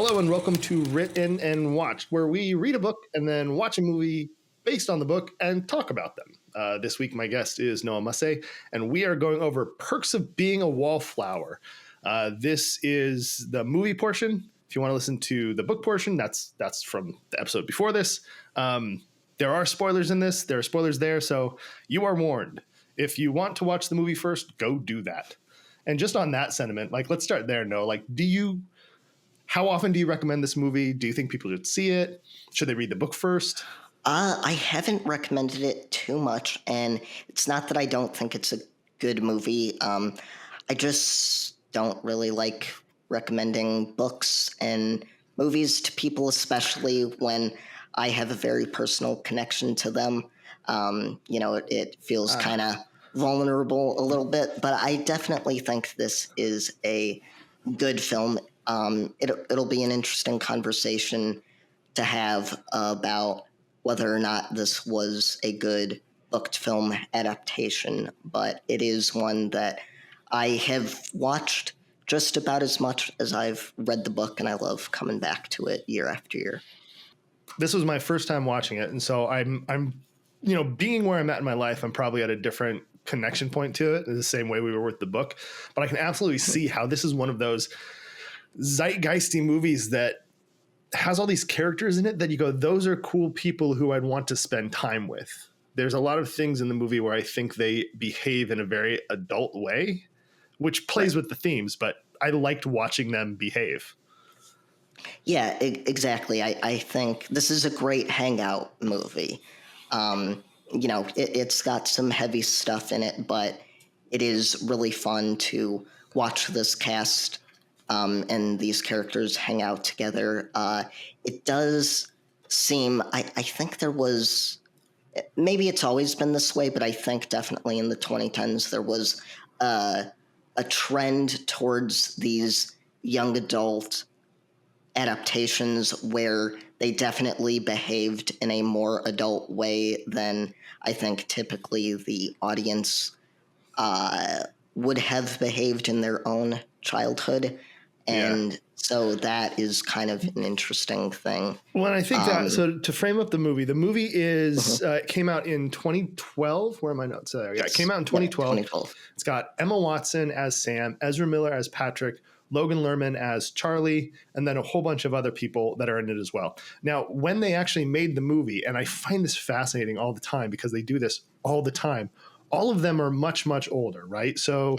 Hello and welcome to Written and Watched, where we read a book and then watch a movie based on the book and talk about them. This week, my guest is Noah Mussay, and we are going over Perks of Being a Wallflower. This is the movie portion. If you want to listen to the book portion, that's from the episode before this. There are spoilers in this. There are spoilers there, so you are warned. If you want to watch the movie first, go do that. And just on that sentiment, let's start there, Noah. How often do you recommend this movie? Do you think people should see it? Should they read the book first? I haven't recommended it too much, and it's not that I don't think it's a good movie. I just don't really like recommending books and movies to people, especially when I have a very personal connection to them. It feels kind of vulnerable a little bit, but I definitely think this is a good film. It'll be an interesting conversation to have about whether or not this was a good booked film adaptation, but it is one that I have watched just about as much as I've read the book, and I love coming back to it year after year. This was my first time watching it, and so I'm being where I'm at in my life, I'm probably at a different connection point to it in the same way we were with the book, but I can absolutely see how this is one of those zeitgeisty movies that has all these characters in it that you go, those are cool people who I'd want to spend time with. There's a lot of things in the movie where I think they behave in a very adult way, which plays with the themes, but I liked watching them behave. Yeah, exactly. I think this is a great hangout movie. It's got some heavy stuff in it, but it is really fun to watch this cast and these characters hang out together. It does seem, I think there was, maybe it's always been this way, but I think definitely in the 2010s there was a trend towards these young adult adaptations where they definitely behaved in a more adult way than I think typically the audience would have behaved in their own childhood. And so that is kind of an interesting thing. Well, I think so to frame up the movie is, it came out in 2012. Where are my notes? There. Yeah, it came out in 2012. 2012. It's got Emma Watson as Sam, Ezra Miller as Patrick, Logan Lerman as Charlie, and then a whole bunch of other people that are in it as well. Now, when they actually made the movie, and I find this fascinating all the time because they do this all the time, all of them are much, much older, right? So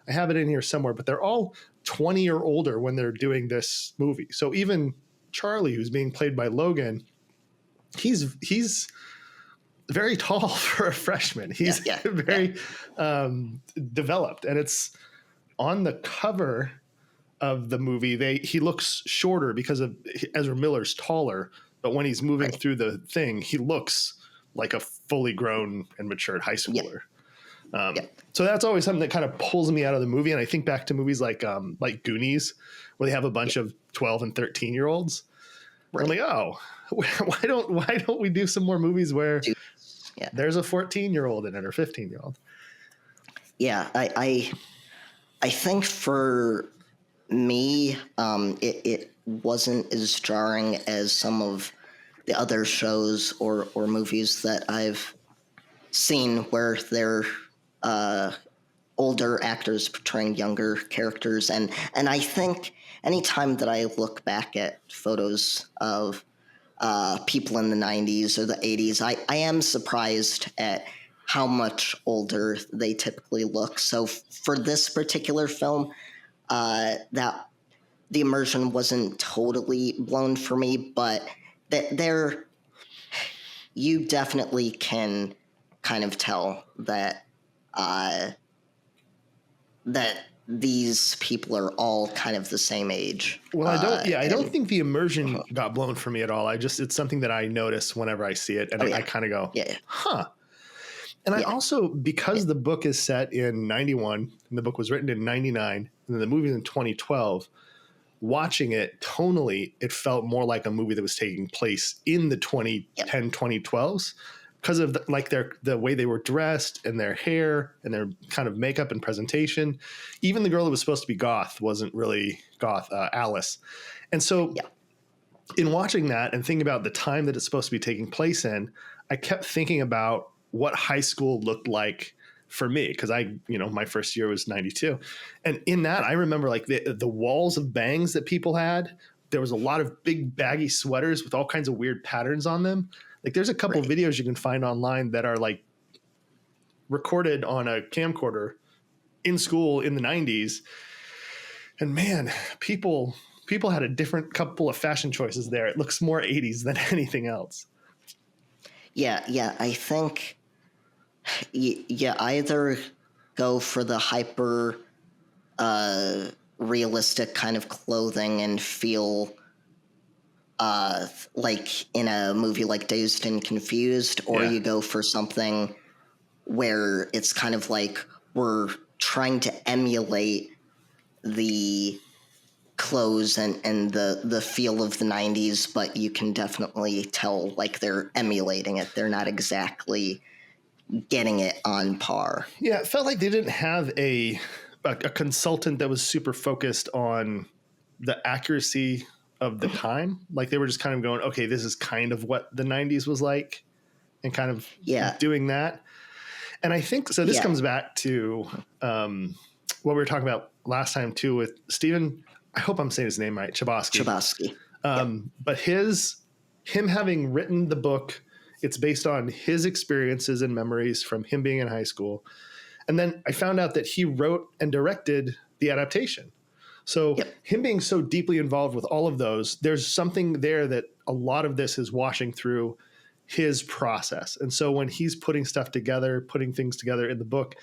I have it in here somewhere, but they're all 20 or older when they're doing this movie. So even Charlie, who's being played by Logan, he's very tall for a freshman. He's very developed, and it's on the cover of the movie. He looks shorter because of Ezra Miller's taller, but when he's moving through the thing, he looks like a fully grown and matured high schooler. So that's always something that kind of pulls me out of the movie. And I think back to movies like Goonies, where they have a bunch of 12 and 13 year olds. I'm like, oh, why don't we do some more movies where there's a 14-year-old in it or 15-year-old? Yeah, I think for me, it wasn't as jarring as some of the other shows or movies that I've seen where they're older actors portraying younger characters. And I think anytime that I look back at photos of people in the 90s or the 80s, I am surprised at how much older they typically look. So for this particular film, that the immersion wasn't totally blown for me, but you definitely can kind of tell that that these people are all kind of the same age. Well, I don't think the immersion got blown for me at all. It's something that I notice whenever I see it, and I kind of go, huh. And I also, because the book is set in 91 and the book was written in 99 and then the movie's in 2012, watching it tonally, it felt more like a movie that was taking place in the 2010, 2012s because of the way they were dressed and their hair and their kind of makeup and presentation. Even the girl that was supposed to be goth wasn't really goth, Alice. And so in watching that and thinking about the time that it's supposed to be taking place in, I kept thinking about what high school looked like for me. Cause my first year was 92. And in that, I remember like the walls of bangs that people had. There was a lot of big baggy sweaters with all kinds of weird patterns on them. Like there's a couple of videos you can find online that are like recorded on a camcorder in school in the 90s. And man, people had a different couple of fashion choices there. It looks more 80s than anything else. Yeah. I think you either go for the hyper realistic kind of clothing and feel like in a movie like Dazed and Confused, or you go for something where it's kind of like we're trying to emulate the clothes and the feel of the 90s, but you can definitely tell like they're emulating it. They're not exactly getting it on par. Yeah, it felt like they didn't have a consultant that was super focused on the accuracy of the time. Like they were just kind of going, okay, this is kind of what the 90s was like, and kind of doing that. And I think so this comes back to what we were talking about last time too with Stephen, I hope I'm saying his name right, Chbosky. But him having written the book, it's based on his experiences and memories from him being in high school. And then I found out that he wrote and directed the adaptation. So him being so deeply involved with all of those, there's something there that a lot of this is washing through his process. And so when he's putting things together in the book,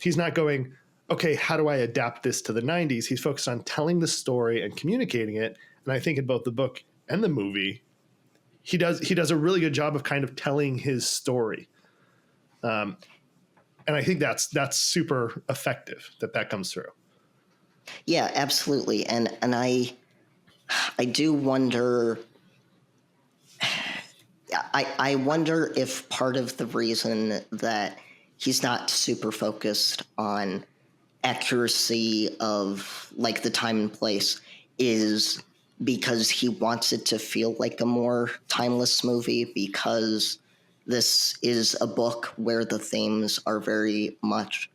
he's not going, okay, how do I adapt this to the 90s? He's focused on telling the story and communicating it. And I think in both the book and the movie, he does a really good job of kind of telling his story. And I think that's super effective that comes through. Yeah, absolutely. And I do wonder, I wonder if part of the reason that he's not super focused on accuracy of like the time and place is because he wants it to feel like a more timeless movie, because this is a book where the themes are very much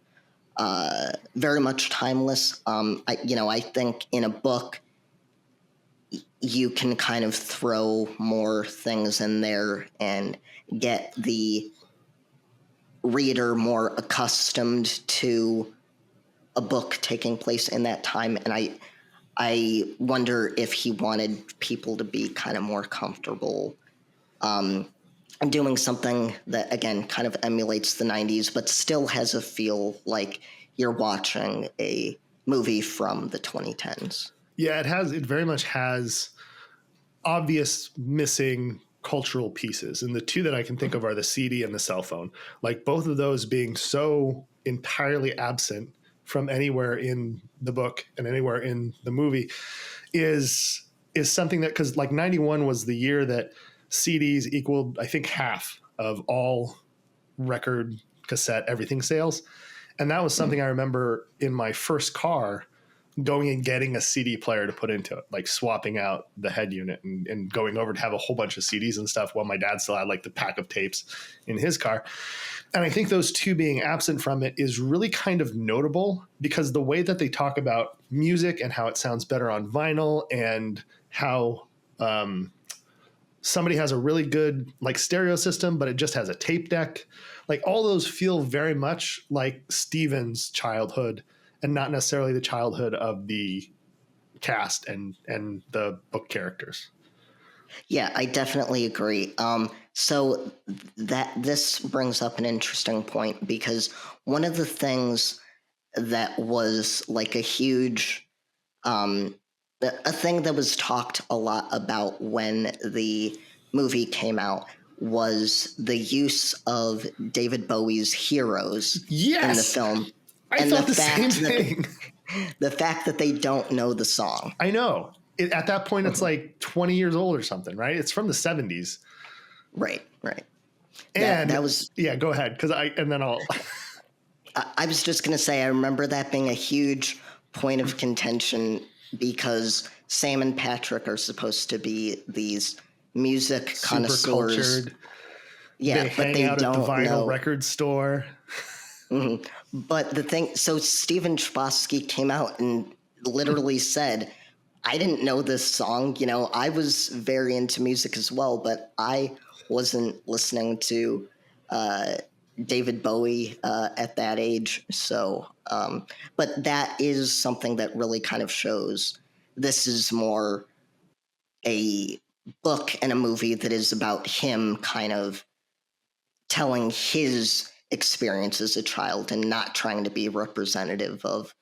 timeless. I think in a book you can kind of throw more things in there and get the reader more accustomed to a book taking place in that time. And I wonder if he wanted people to be kind of more comfortable doing something that, again, kind of emulates the 90s, but still has a feel like you're watching a movie from the 2010s. Yeah, it very much has obvious missing cultural pieces. And the two that I can think of are the CD and the cell phone. Like both of those being so entirely absent from anywhere in the book and anywhere in the movie is something that, because like 91 was the year that CDs equaled, I think, half of all record, cassette, everything sales. And that was something I remember in my first car going and getting a CD player to put into it, like swapping out the head unit and going over to have a whole bunch of CDs and stuff while my dad still had like the pack of tapes in his car. And I think those two being absent from it is really kind of notable, because the way that they talk about music and how it sounds better on vinyl, and how somebody has a really good like stereo system, but it just has a tape deck. Like all those feel very much like Steven's childhood and not necessarily the childhood of the cast and the book characters. Yeah, I definitely agree. So that this brings up an interesting point, because one of the things that was like a huge, a thing that was talked a lot about when the movie came out was the use of David Bowie's Heroes in the film. I thought the same thing. The fact that they don't know the song. I know. At that point, it's like 20 years old or something, right? It's from the 70s. Right. And that was, yeah, go ahead. And then I'll, I was just going to say, I remember that being a huge point of contention because Sam and Patrick are supposed to be these music super connoisseurs. cultured. Yeah, they but hang they out at the don't vinyl know. record store. But the thing, so Stephen Chbosky came out and literally said, I didn't know this song. You know, I was very into music as well, but I wasn't listening to David Bowie at that age. So, but that is something that really kind of shows this is more a book and a movie that is about him kind of telling his experience as a child and not trying to be representative of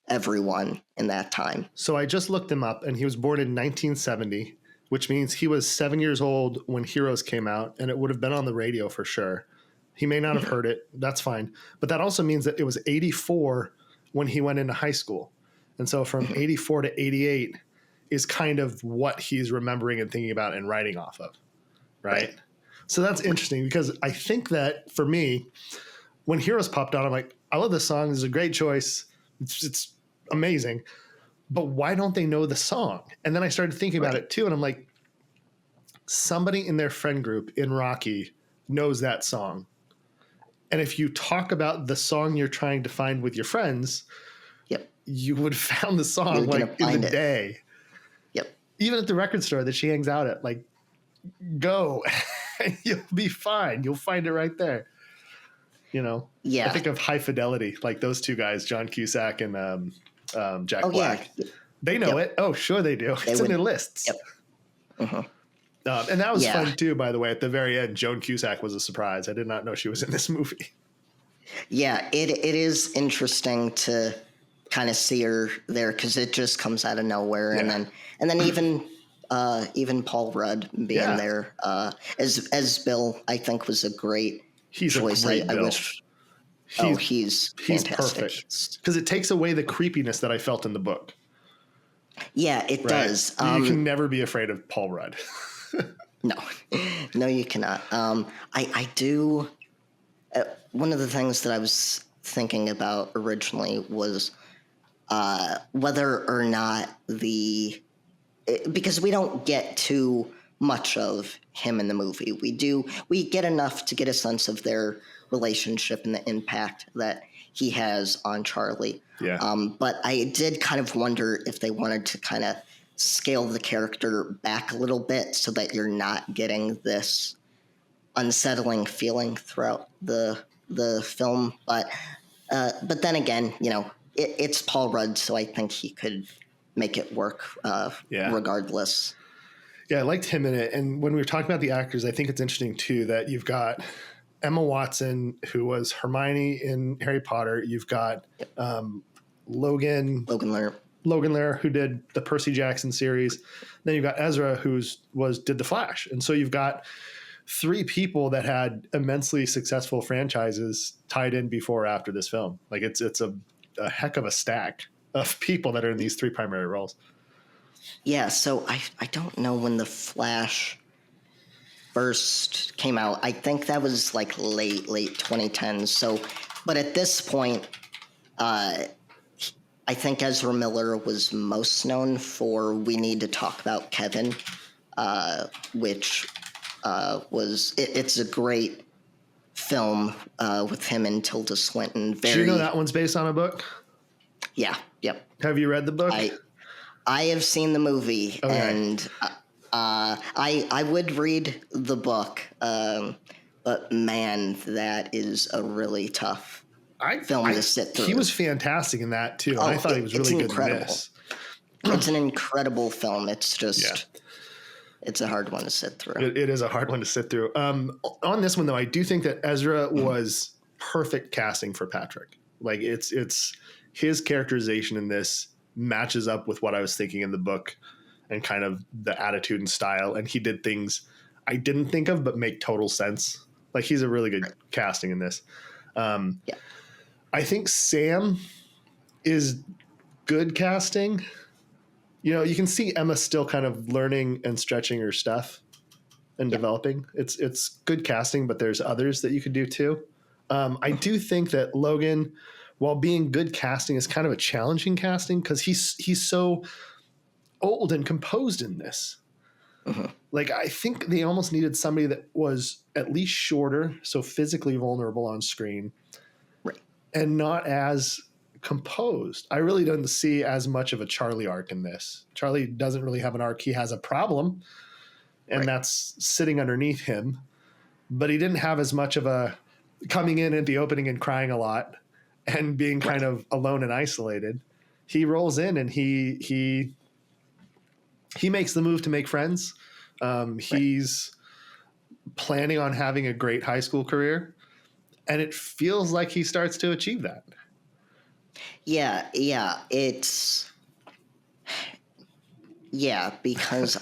everyone in that time. So I just looked him up, and he was born in 1970, which means he was 7 years old when Heroes came out, and it would have been on the radio for sure. He may not have heard it. That's fine. But that also means that it was 84 when he went into high school. And so from 84 to 88 is kind of what he's remembering and thinking about and writing off of. Right? So that's interesting because I think that for me, when Heroes popped on, I'm like, I love this song. This is a great choice. It's amazing. But why don't they know the song? And then I started thinking about it too. And I'm like, somebody in their friend group in Rocky knows that song. And if you talk about the song you're trying to find with your friends, you would have found the song like in the day. Even at the record store that she hangs out at, like, go. You'll be fine. You'll find it right there. You know? Yeah. I think of High Fidelity, like those two guys, John Cusack and Jack Black. Yeah. They know it. Oh, sure they do. It's in their lists. And that was fun too, by the way. At the very end, Joan Cusack was a surprise. I did not know she was in this movie. Yeah, it is interesting to kind of see her there because it just comes out of nowhere, and then even Paul Rudd being there as Bill, I think was a great choice. A great Bill. I wish. He's fantastic. Perfect because it takes away the creepiness that I felt in the book. Yeah, it does. You can never be afraid of Paul Rudd. No, you cannot. I do. One of the things that I was thinking about originally was whether or not because we don't get too much of him in the movie. We get enough to get a sense of their relationship and the impact that he has on Charlie. Yeah. But I did kind of wonder if they wanted to kind of scale the character back a little bit so that you're not getting this unsettling feeling throughout the film. But then again, you know, it's Paul Rudd, so I think he could make it work regardless. Yeah, I liked him in it. And when we were talking about the actors, I think it's interesting too that you've got Emma Watson, who was Hermione in Harry Potter. You've got Logan Lerner, who did the Percy Jackson series. Then you've got Ezra, who did The Flash. And so you've got three people that had immensely successful franchises tied in before or after this film. Like it's a heck of a stack of people that are in these three primary roles. Yeah, so I don't know when The Flash first came out. I think that was like late 2010s. So, but at this point, I think Ezra Miller was most known for We Need to Talk About Kevin, which it's a great film with him and Tilda Swinton. Do you know that one's based on a book? Yeah. Yep. Have you read the book? I have seen the movie, and I would read the book, but man, that is a really tough film to sit through. He was fantastic in that too. I thought he was really good in this. It's an incredible film. It's just, it's a hard one to sit through. It is a hard one to sit through. On this one though, I do think that Ezra was perfect casting for Patrick. Like it's his characterization in this matches up with what I was thinking in the book and kind of the attitude and style. And he did things I didn't think of, but make total sense. Like he's a really good casting in this. I think Sam is good casting. You know, you can see Emma still kind of learning and stretching her stuff. and developing. It's good casting, but there's others that you could do too. I do think that Logan, while being good casting, is kind of a challenging casting because he's so old and composed in this. Like, I think they almost needed somebody that was at least shorter, so physically vulnerable on screen, right, and not as composed. I really don't see as much of a Charlie arc in this. Charlie doesn't really have an arc. He has a problem, and that's sitting underneath him. But he didn't have as much of a coming in at the opening and crying a lot and being kind of alone and isolated. He rolls in and he makes the move to make friends. He's planning on having a great high school career, and it feels like he starts to achieve that. Yeah, because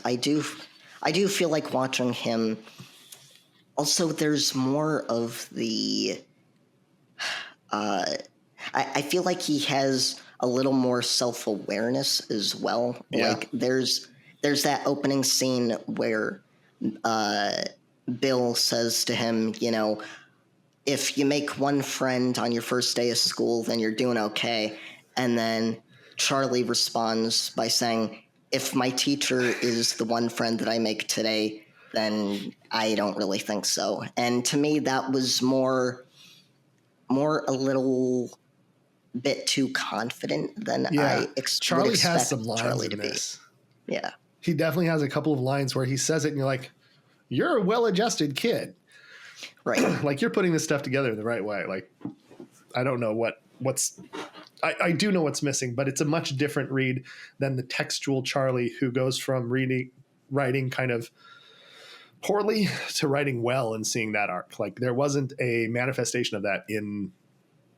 I do feel like watching him. Also, there's more of the. I feel like he has a little more self-awareness as well. Yeah. Like there's that opening scene where Bill says to him, if you make one friend on your first day of school, then you're doing okay. And then Charlie responds by saying, if my teacher is the one friend that I make today, then I don't really think so. And to me, that was more a little bit too confident than I Charlie would expect has some lines Charlie in to this. be. Yeah. He definitely has a couple of lines where he says it and you're like, you're a well-adjusted kid. Right. Like, you're putting this stuff together the right way. Like, I don't know what's I do know what's missing, but it's a much different read than the textual Charlie who goes from writing kind of poorly to writing well and seeing that arc. Like, there wasn't a manifestation of that in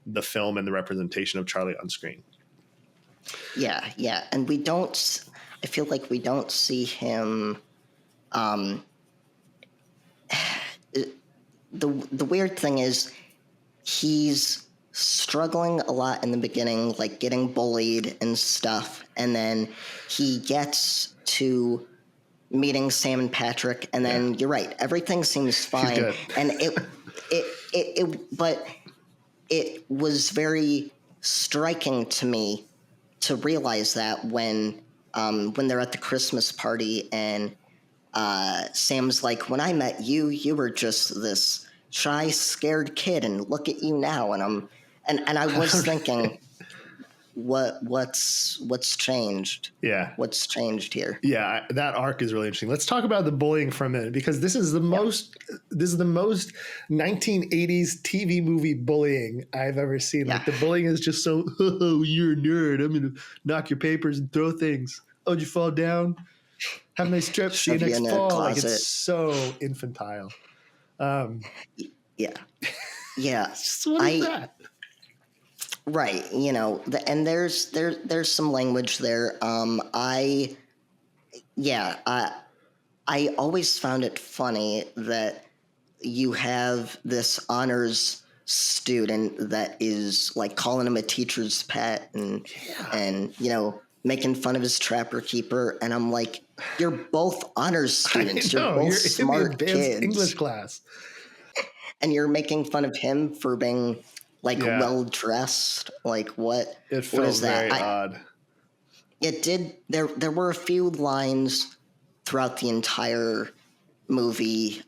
the film and the representation of Charlie on screen. Yeah. And I feel like we don't see him. The weird thing is he's struggling a lot in the beginning, like getting bullied and stuff. And then he gets to meeting Sam and Patrick. And then you're right. Everything seems fine. And but it was very striking to me to realize that when they're at the Christmas party and Sam's like, when I met you, you were just this shy, scared kid, and look at you now. And I was thinking, what's changed? Yeah. What's changed here? Yeah, that arc is really interesting. Let's talk about the bullying for a minute, because this is the most 1980s TV movie bullying I've ever seen. Like, the bullying is just so, oh, you're a nerd. I'm going to knock your papers and throw things. Oh, did you fall down? Have a nice trip. See you next fall. Like, it's so infantile. Yeah. So what is that? Right, and there's some language there. I always found it funny that you have this honors student that is like calling him a teacher's pet and making fun of his trapper keeper, and I'm like, you're both honors students. You're both smart kids. English class, and you're making fun of him for being well dressed. Like, what? It felt very odd. It did. There were a few lines throughout the entire movie,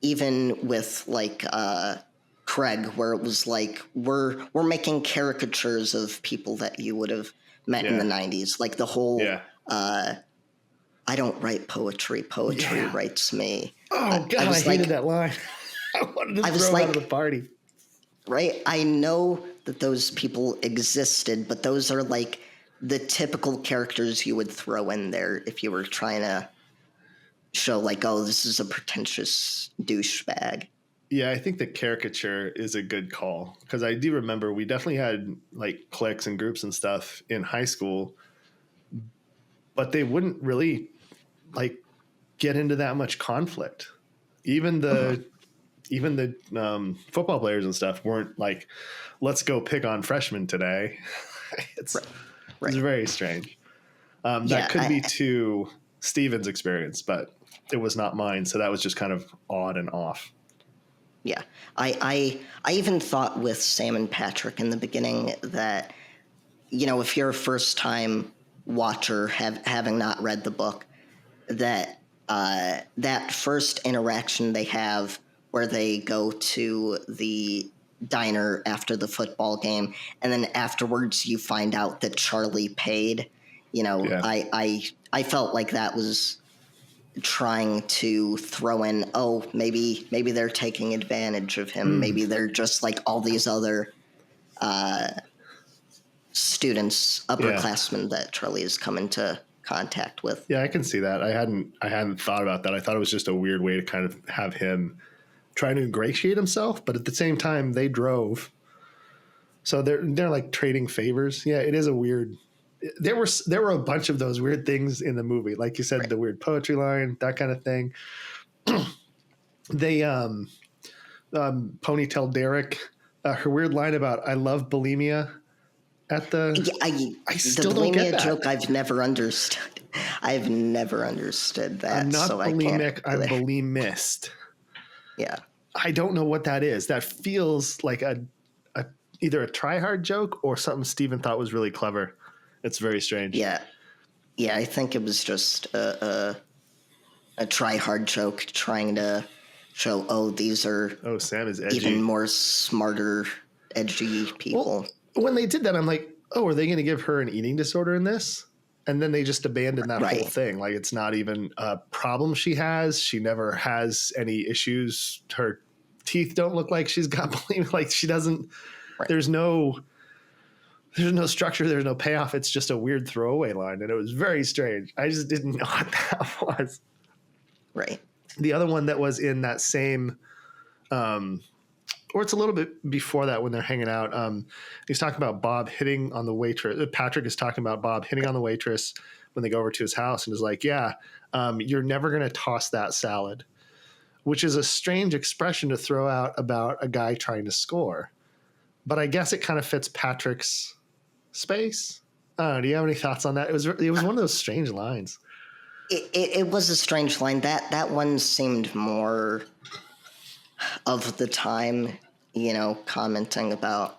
even with Craig, where it was like we're making caricatures of people that you would have met in the 90s. Like the whole I don't write poetry. Poetry writes me. Oh God, I hated that line. I wanted to throw him out of the party. Right? I know that those people existed, but those are like the typical characters you would throw in there if you were trying to show like, oh, this is a pretentious douchebag. Yeah, I think the caricature is a good call, because I do remember we definitely had like cliques and groups and stuff in high school, but they wouldn't really like get into that much conflict. Even the football players and stuff weren't like, let's go pick on freshmen today. It's very strange. That could be to Steven's experience, but it was not mine. So that was just kind of odd and off. Yeah. I even thought with Sam and Patrick in the beginning that, if you're a first time watcher, having not read the book, that that first interaction they have where they go to the diner after the football game, and then afterwards you find out that Charlie paid, I felt like that was trying to throw in, maybe they're taking advantage of him. Maybe they're just like all these other students, upperclassmen that Charlie has come into contact with. Yeah, I can see that. I hadn't thought about that. I thought it was just a weird way to kind of have him trying to ingratiate himself, but at the same time they drove. So they're like trading favors. Yeah, it is a weird. There were a bunch of those weird things in the movie, like you said, the weird poetry line, that kind of thing. They Ponytail Derek, her weird line about "I love bulimia." At the I still don't get that joke. I've never understood. I've never understood that. I'm not bulimic. I'm bulimist. Yeah, I don't know what that is. That feels like either a try-hard joke or something Steven thought was really clever. It's very strange. Yeah. I think it was just a try-hard joke trying to show, these are Sam is edgy. Even more smarter, edgy people. Well, when they did that, I'm like, are they going to give her an eating disorder in this? And then they just abandoned that whole thing. Like, it's not even a problem she has. She never has any issues. Her teeth don't look like she's got bulimia. Like, she doesn't. Right. There's no structure. There's no payoff. It's just a weird throwaway line. And it was very strange. I just didn't know what that was. Right. The other one that was in that same, or it's a little bit before that when they're hanging out. He's talking about Bob hitting on the waitress. Patrick is talking about Bob hitting on the waitress when they go over to his house and is like, you're never going to toss that salad, which is a strange expression to throw out about a guy trying to score. But I guess it kind of fits Patrick's space. I don't know. Do you have any thoughts on that? It was one of those strange lines. It was a strange line. That one seemed more of the time, commenting about,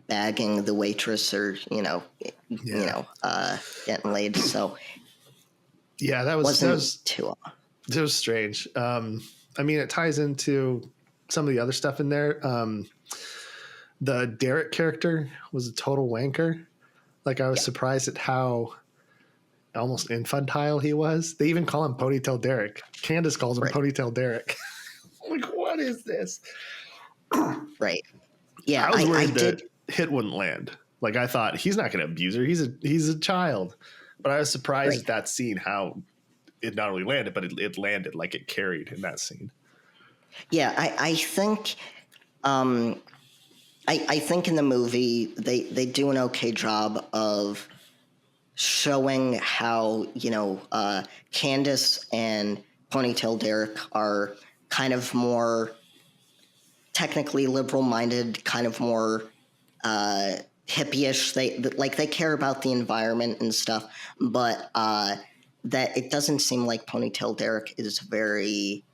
bagging the waitress or, getting laid. So yeah, that was too long. It was strange. It ties into some of the other stuff in there. The Derek character was a total wanker. Like, I was surprised at how almost infantile he was. They even call him Ponytail Derek. Candace calls him Ponytail Derek. I'm like, what is this? Right. Yeah, I was worried that hit wouldn't land. Like, I thought he's not going to abuse her. He's a child. But I was surprised at that scene how it not only landed, but it landed, like it carried in that scene. Yeah, I think I think in the movie they do an okay job of showing how, Candace and Ponytail Derek are kind of more technically liberal-minded, kind of more hippie-ish. They care about the environment and stuff, but that it doesn't seem like Ponytail Derek is very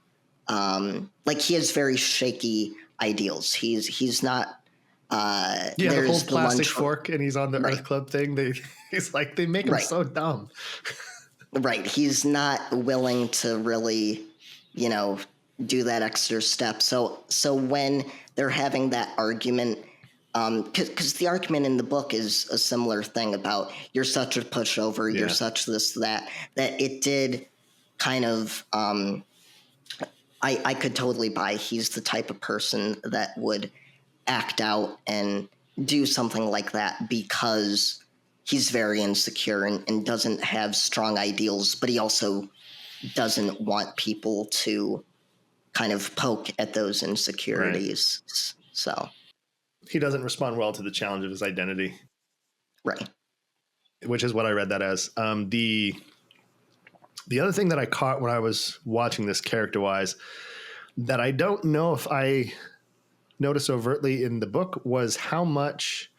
he has very shaky ideals. He's not. The whole plastic fork, and he's on the Earth Club thing. They make him so dumb. Right. He's not willing to really, do that extra step. So when they're having that argument, because the argument in the book is a similar thing about you're such a pushover, you're such this, that it did kind of, I could totally buy he's the type of person that would act out and do something like that because he's very insecure and doesn't have strong ideals, but he also doesn't want people to kind of poke at those insecurities. Right. So he doesn't respond well to the challenge of his identity. Right. Which is what I read that as. The other thing that I caught when I was watching this character-wise that I don't know if I noticed overtly in the book was how much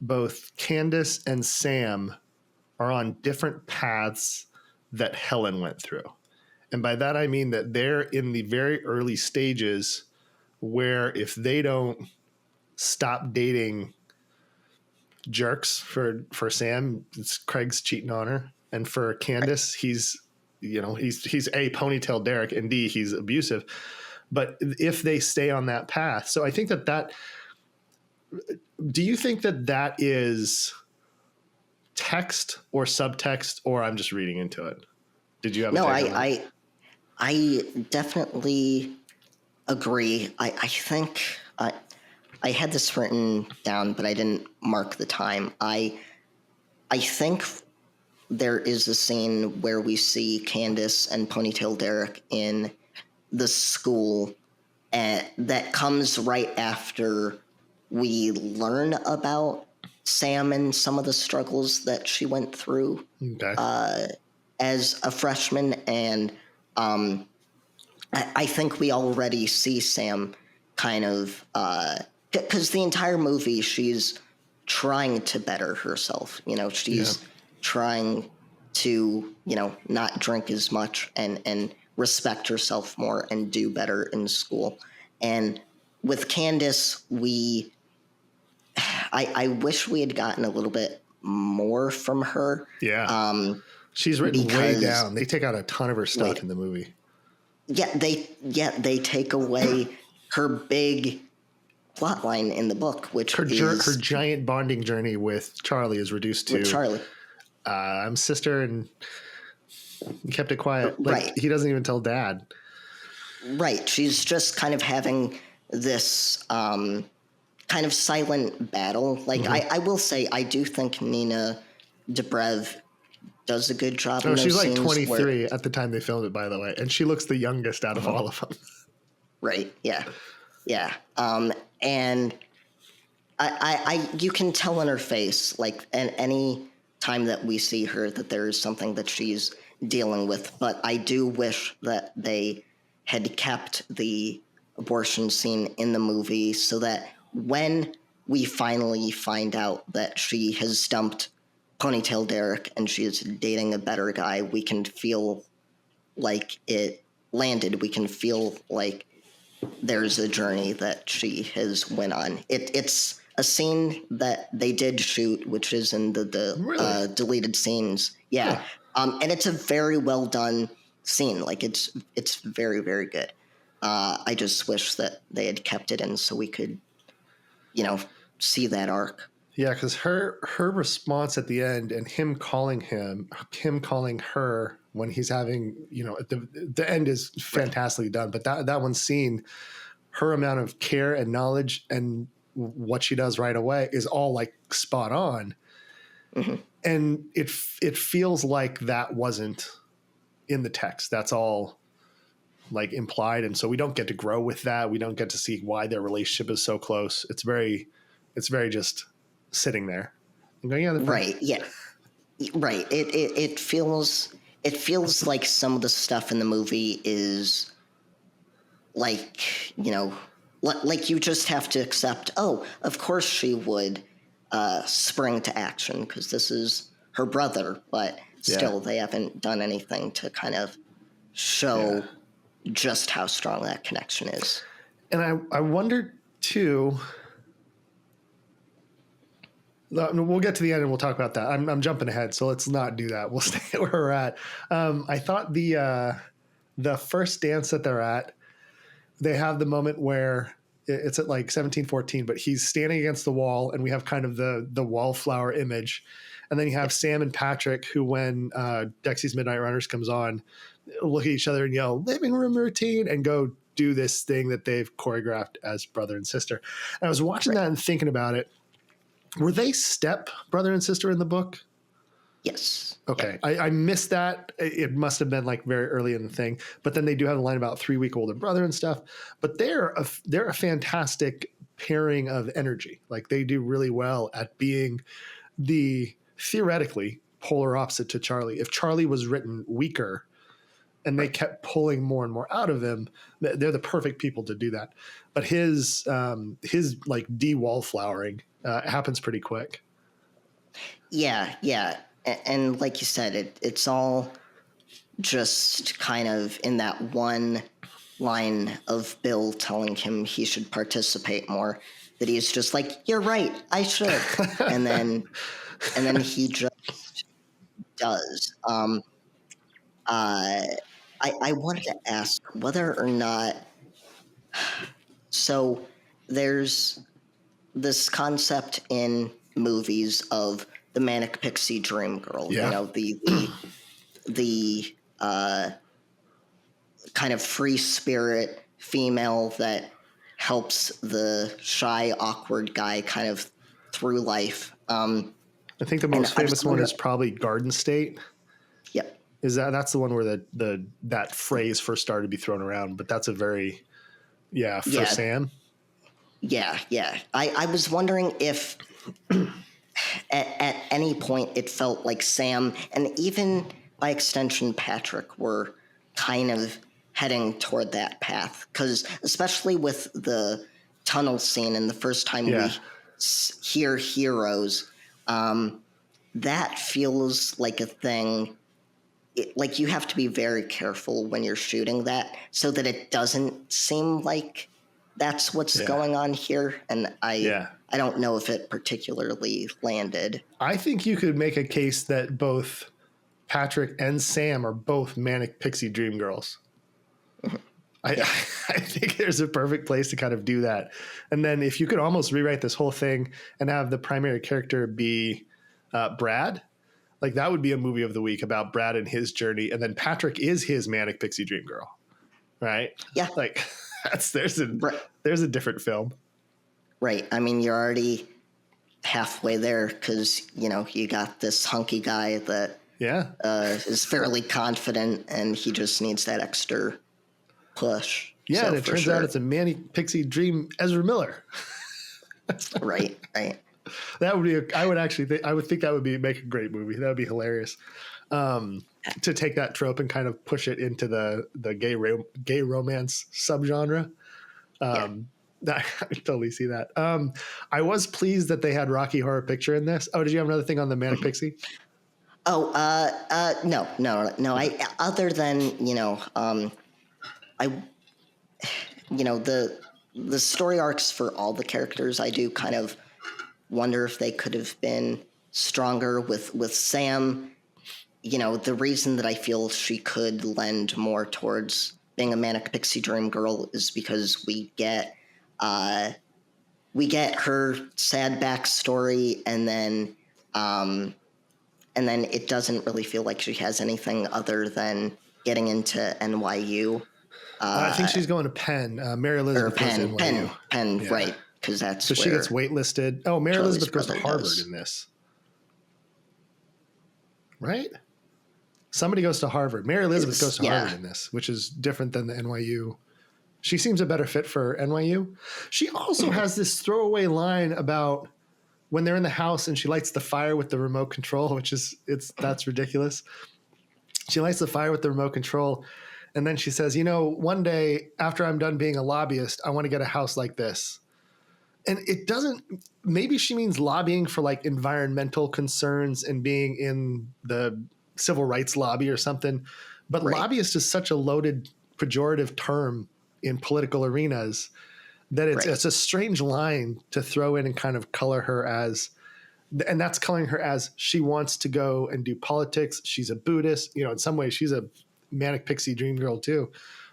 both Candace and Sam are on different paths that Helen went through. And by that, I mean that they're in the very early stages where if they don't stop dating jerks for Sam, it's Craig's cheating on her. And for Candace, he's A, ponytail Derek, and D, he's abusive. But if they stay on that path, so I think that do you think that is text or subtext, or I'm just reading into it? Did you have no? I definitely agree. I think I had this written down, but I didn't mark the time. I think there is a scene where we see Candace and Ponytail Derek in the school, and that comes right after we learn about Sam and some of the struggles that she went through as a freshman. And I think we already see Sam kind of because the entire movie she's trying to better herself. She's trying to not drink as much and respect herself more and do better in school. And with Candace, I wish we had gotten a little bit more from her. Yeah. She's written way down. They take out a ton of her stuff in the movie. Yeah, they take away her big plot line in the book, which her giant bonding journey with Charlie is reduced to Charlie. I'm sister, and he kept it quiet. Right. He doesn't even tell Dad. Right. She's just kind of having this kind of silent battle. Like, I will say, I do think Nina Dobrev does a good job. Oh, she's like 23 at the time they filmed it, by the way, and she looks the youngest out of all of them. Right. Yeah. Yeah. And I you can tell in her face, like, any time that we see her, that there is something that she's dealing with. But I do wish that they had kept the abortion scene in the movie so that when we finally find out that she has dumped Ponytail Derek and she is dating a better guy, we can feel like it landed. We can feel like there's a journey that she has went on. It's a scene that they did shoot, which is in the really? Deleted scenes. Yeah. And it's a very well done scene. Like, it's very, very good. I just wish that they had kept it in so we could, see that arc. Yeah, because her response at the end and him calling her when he's having, at the end is fantastically done. But that one scene, her amount of care and knowledge and what she does right away is all like spot on. Mm-hmm. And it feels like that wasn't in the text. That's all like implied. And so we don't get to grow with that. We don't get to see why their relationship is so close. It's very just sitting there and going, yeah, right. Yeah. Right. It feels like some of the stuff in the movie is like, like you just have to accept, oh, of course she would spring to action because this is her brother, but still they haven't done anything to kind of show just how strong that connection is. And I wonder too, we'll get to the end and we'll talk about that. I'm jumping ahead, so let's not do that. We'll stay where we're at. I thought the first dance that they're at, they have the moment where it's at like 1714, but he's standing against the wall and we have kind of the Wallflower image. And then you have Sam and Patrick who, when Dexy's Midnight Runners comes on, look at each other and yell, living room routine, and go do this thing that they've choreographed as brother and sister. And I was watching that and thinking about it. Were they step brother and sister in the book? Yes. Okay. Yeah. I missed that. It must have been like very early in the thing, but then they do have a line about 3-week older brother and stuff, but they're a fantastic pairing of energy. Like, they do really well at being the theoretically polar opposite to Charlie. If Charlie was written weaker and they kept pulling more and more out of him, they're the perfect people to do that. But his like de-wallflowering happens pretty quick. Yeah. And like you said, it's all just kind of in that one line of Bill telling him he should participate more, that he's just like, "You're right, I should," and then he just does. I wanted to ask whether or not, so there's this concept in movies of the manic pixie dream girl, Yeah. you know, the kind of free spirit female that helps the shy, awkward guy kind of through life. I think the most famous one is probably Garden State. Yep. That's the one where that phrase first started to be thrown around, but that's a very for Sam. Yeah. I was wondering if at any point it felt like Sam, and even by extension Patrick, were kind of heading toward that path, because especially with the tunnel scene and the first time we hear heroes, that feels like a thing. Like you have to be very careful when you're shooting that so that it doesn't seem like that's what's going on here. And I don't know if it particularly landed. I think you could make a case that both Patrick and Sam are both manic pixie dream girls. I think there's a perfect place to kind of do that. And then if you could almost rewrite this whole thing and have the primary character be Brad, like that would be a movie of the week about Brad and his journey. And then Patrick is his manic pixie dream girl. Right? Yeah. Like there's a different film. Right. I mean, you're already halfway there because, you know, you got this hunky guy that is fairly confident and he just needs that extra push. Yeah, and it turns out it's a manic pixie dream Ezra Miller. Right. That would be I would think that would make a great movie. That would be hilarious. To take that trope and kind of push it into the gay romance subgenre. I totally see that. I was pleased that they had Rocky Horror Picture in this. Oh, did you have another thing on the manic pixie? No. I other than the story arcs for all the characters, I do kind of wonder if they could have been stronger with Sam. You know, the reason that I feel she could lend more towards being a manic pixie dream girl is because we get her sad backstory, and then it doesn't really feel like she has anything other than getting into NYU. I think she's going to Penn. Mary Elizabeth goes to NYU. Penn, right? Because that's so she gets waitlisted. Oh, Mary Elizabeth goes to Harvard in this, right? Somebody goes to Harvard. Mary Elizabeth goes to Harvard in this, which is different than the NYU. She seems a better fit for NYU. She also has this throwaway line about when they're in the house and she lights the fire with the remote control, which is that's ridiculous. She lights the fire with the remote control, and then she says, one day after I'm done being a lobbyist, I want to get a house like this. And it doesn't, maybe she means lobbying for like environmental concerns and being in the civil rights lobby or something. But lobbyist is such a loaded pejorative term in political arenas that it's a strange line to throw in and kind of color her as, and that's coloring her as she wants to go and do politics. She's a Buddhist, in some ways she's a manic pixie dream girl too.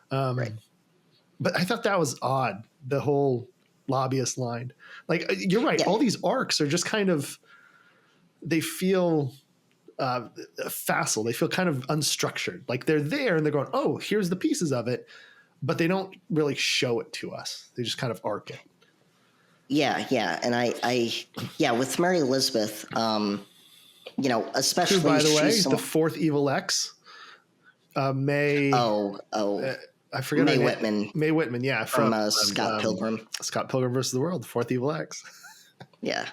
But I thought that was odd. The whole lobbyist line, like you're right. All these arcs are just kind of, they feel facile. They feel kind of unstructured. Like they're there and they're going, oh, here's the pieces of it, but they don't really show it to us. They just kind of arc it. Yeah. And I with Mary Elizabeth, especially, by the way, the fourth evil X, May. I forget Mae Whitman. Mae Whitman, from Scott Pilgrim. Scott Pilgrim versus the World, the fourth evil X. Yeah.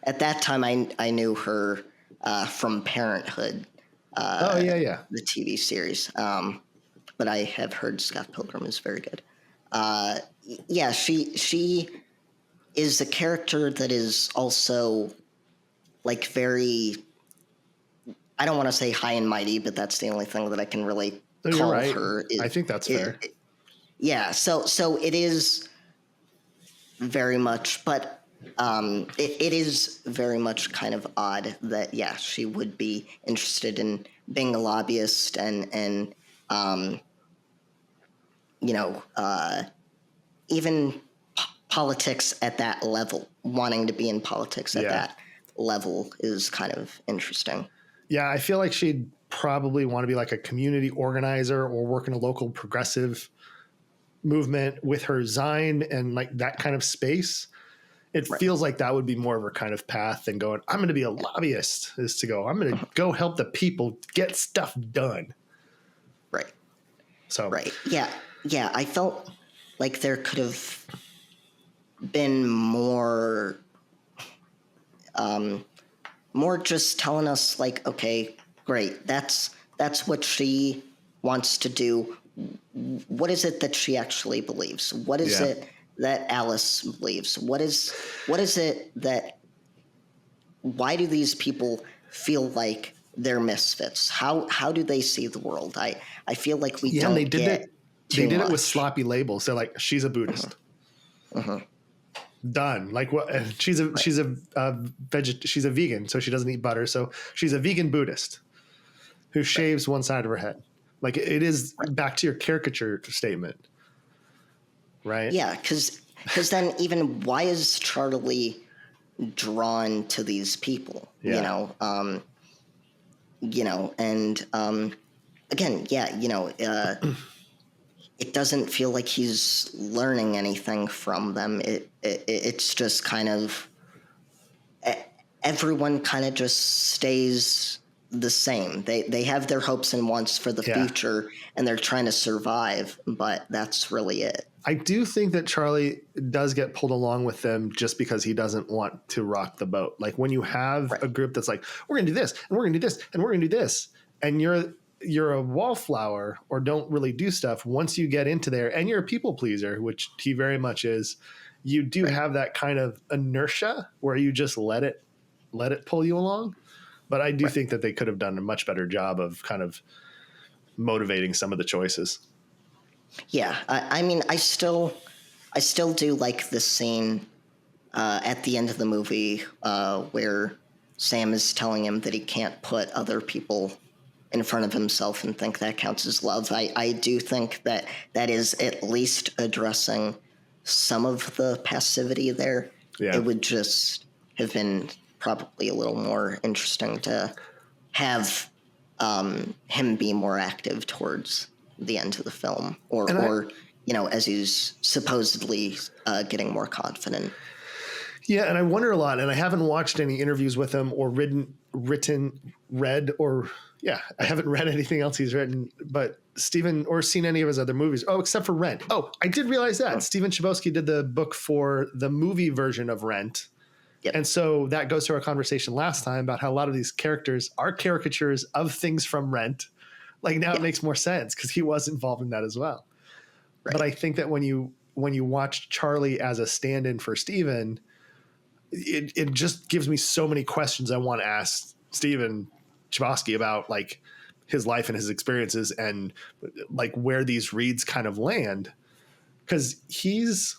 At that time, I knew her from Parenthood. The TV series. But I have heard Scott Pilgrim is very good. She is a character that is also like very I don't want to say high and mighty, but that's the only thing that I can really call right. her. I think that's fair. Yeah. So it is very much, but it is very much kind of odd that, yeah, she would be interested in being a lobbyist and even politics at that level, wanting to be in politics at that level is kind of interesting. Yeah, I feel like she'd probably want to be like a community organizer or work in a local progressive movement with her Zine and like that kind of space. It feels like that would be more of her kind of path than going, I'm going to be a lobbyist, is to go, I'm going to go help the people get stuff done. Right. So, right. Yeah. Yeah. I felt like there could have been more just telling us like, okay, great. That's what she wants to do. What is it that she actually believes? What is it that Alice believes? What is it that, why do these people feel like they're misfits? How do they see the world? I feel like we don't get too much. They did it with sloppy labels. They're like, she's a Buddhist. Done. Like what? She's a vegan, so she doesn't eat butter. So she's a vegan Buddhist who shaves one side of her head. Like it is back to your caricature statement, right? Yeah, because then even why is Charlie drawn to these people? Yeah. And again, it doesn't feel like he's learning anything from them. It's just kind of everyone kind of just stays the same. They have their hopes and wants for the future, and they're trying to survive, but that's really it. I do think that Charlie does get pulled along with them just because he doesn't want to rock the boat. Like when you have a group that's like, we're going to do this, and we're going to do this, and we're going to do this, and you're a wallflower or don't really do stuff. Once you get into there and you're a people pleaser, which he very much is, you do have that kind of inertia where you just let it pull you along. But I do think that they could have done a much better job of kind of motivating some of the choices. Yeah. I mean, I still do like this scene at the end of the movie where Sam is telling him that he can't put other people in front of himself and think that counts as love. I do think that is at least addressing some of the passivity there. Yeah. It would just have been probably a little more interesting to have him be more active towards the end of the film, or as he's supposedly getting more confident. Yeah, and I wonder a lot, and I haven't watched any interviews with him or I haven't read anything else he's written, but Steven, or seen any of his other movies. Oh, except for Rent. Oh, I did realize that. Steven Chbosky did the book for the movie version of Rent. Yep. And so that goes to our conversation last time about how a lot of these characters are caricatures of things from Rent. Like now it makes more sense because he was involved in that as well. Right. But I think that when you watch Charlie as a stand-in for Steven, it just gives me so many questions I want to ask Steven Chbosky about like his life and his experiences and like where these reads kind of land. Because he's,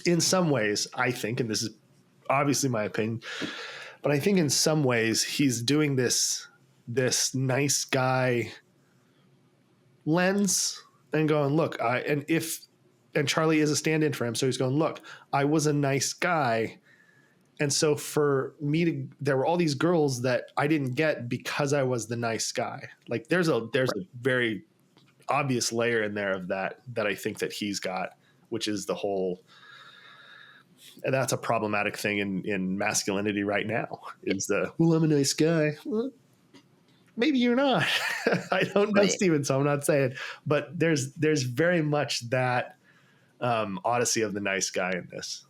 in some ways, I think, and this is obviously my opinion, but I think in some ways he's doing this nice guy lens and going, look, and Charlie is a stand-in for him. So he's going, look, I was a nice guy. And so for me there were all these girls that I didn't get because I was the nice guy. Like there's a very obvious layer in there of that I think that he's got, which is the whole, and that's a problematic thing in masculinity right now, is well, I'm a nice guy. Well, maybe you're not. I don't know, Steven, so I'm not saying, but there's very much that odyssey of the nice guy in this.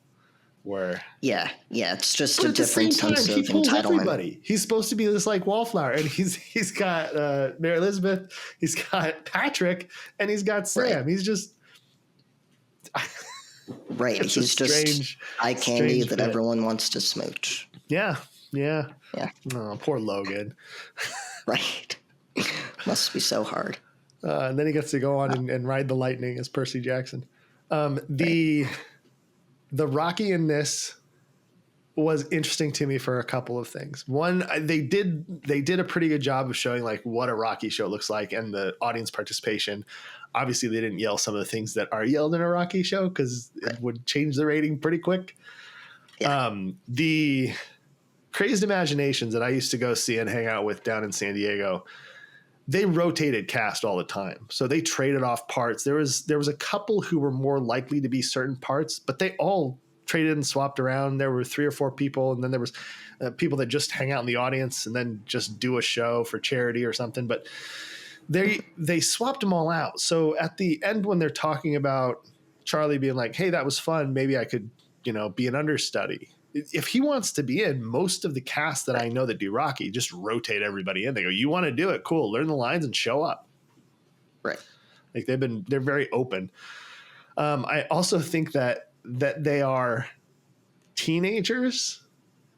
Where it's just a different sense of entitlement. Everybody. He's supposed to be this like Wallflower, and he's got Mary Elizabeth, he's got Patrick, and he's got Sam. Right. He's just he's just eye candy that everyone wants to smooch. Yeah, Yeah. Yeah. Oh, poor Logan. Right. Must be so hard. And then he gets to go on and ride the lightning as Percy Jackson. The Rocky in this was interesting to me for a couple of things. One, they did a pretty good job of showing like what a Rocky show looks like and the audience participation. Obviously, they didn't yell some of the things that are yelled in a Rocky show because it would change the rating pretty quick. Yeah. The Crazed Imaginations that I used to go see and hang out with down in San Diego, they rotated cast all the time. So they traded off parts. There was a couple who were more likely to be certain parts, but they all traded and swapped around. There were 3 or 4 people, and then there was people that just hang out in the audience and then just do a show for charity or something. But they swapped them all out. So at the end, when they're talking about Charlie being like, "Hey, that was fun. Maybe I could, be an understudy." If he wants to be in, most of the cast that I know that do Rocky just rotate everybody in. They go, "You want to do it? Cool. Learn the lines and show up." Right. Like they're very open. I also think that they are teenagers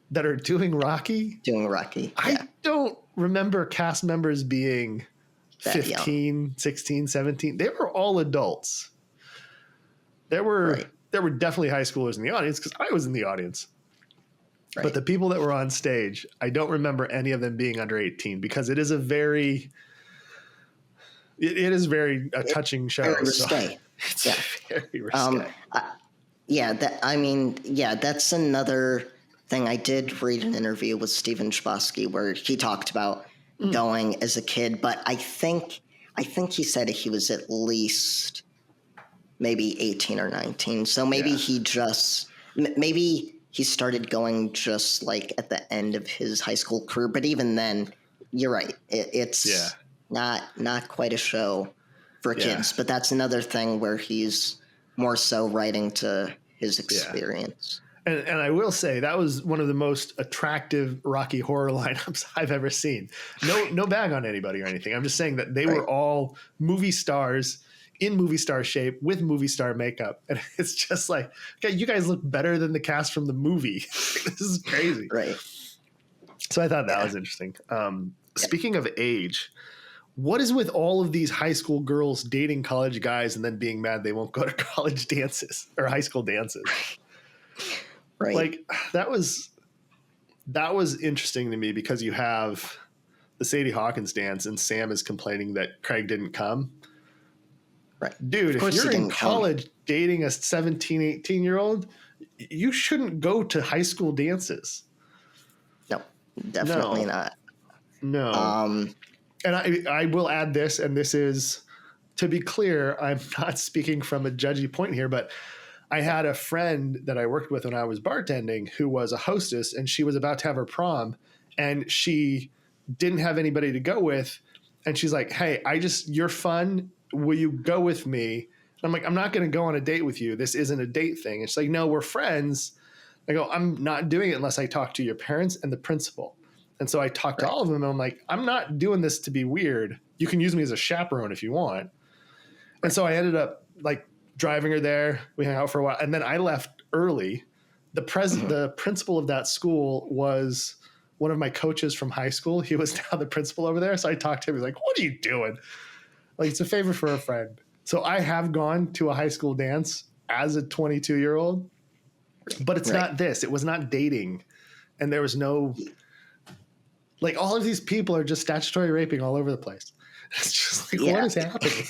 that are doing Rocky. Yeah. I don't remember cast members being That 15, young. 16, 17. They were all adults. There were definitely high schoolers in the audience because I was in the audience. Right. But the people that were on stage, I don't remember any of them being under 18 because it is a very touching show. Very risque. It's very risque. That's another thing. I did read an interview with Stephen Chbosky where he talked about going as a kid, but I think he said he was at least maybe 18 or 19. So maybe he started going just like at the end of his high school career. But even then, you're right. It's not quite a show for kids. But that's another thing where he's more so writing to his experience. And I will say that was one of the most attractive Rocky horror lineups I've ever seen. No bag on anybody or anything. I'm just saying that they were all movie stars in movie star shape with movie star makeup. And it's just like, okay, you guys look better than the cast from the movie. This is crazy. Right. So I thought that was interesting. Speaking of age, what is with all of these high school girls dating college guys and then being mad they won't go to college dances or high school dances? Right. Like that was interesting to me because you have the Sadie Hawkins dance and Sam is complaining that Craig didn't come. Right. Dude, if you're in college dating a 17, 18-year-old, you shouldn't go to high school dances. No, definitely not. No. And I will add this, and this is, to be clear, I'm not speaking from a judgy point here, but I had a friend that I worked with when I was bartending who was a hostess, and she was about to have her prom, and she didn't have anybody to go with. And she's like, "Hey, you're fun. Will you go with me?" And I'm like, "I'm not going to go on a date with you. This isn't a date thing." And she's like, "No, we're friends." I go, "I'm not doing it unless I talk to your parents and the principal." And so I talked to all of them, and I'm like, "I'm not doing this to be weird. You can use me as a chaperone if you want." And so I ended up like driving her there. We hung out for a while, and then I left early. The principal of that school was one of my coaches from high school. He was now the principal over there. So I talked to him. He's like, "What are you doing?" Like, it's a favor for a friend. So I have gone to a high school dance as a 22-year-old, but it's not this. It was not dating. And there was no, like, all of these people are just statutory raping all over the place. It's just like, what is happening?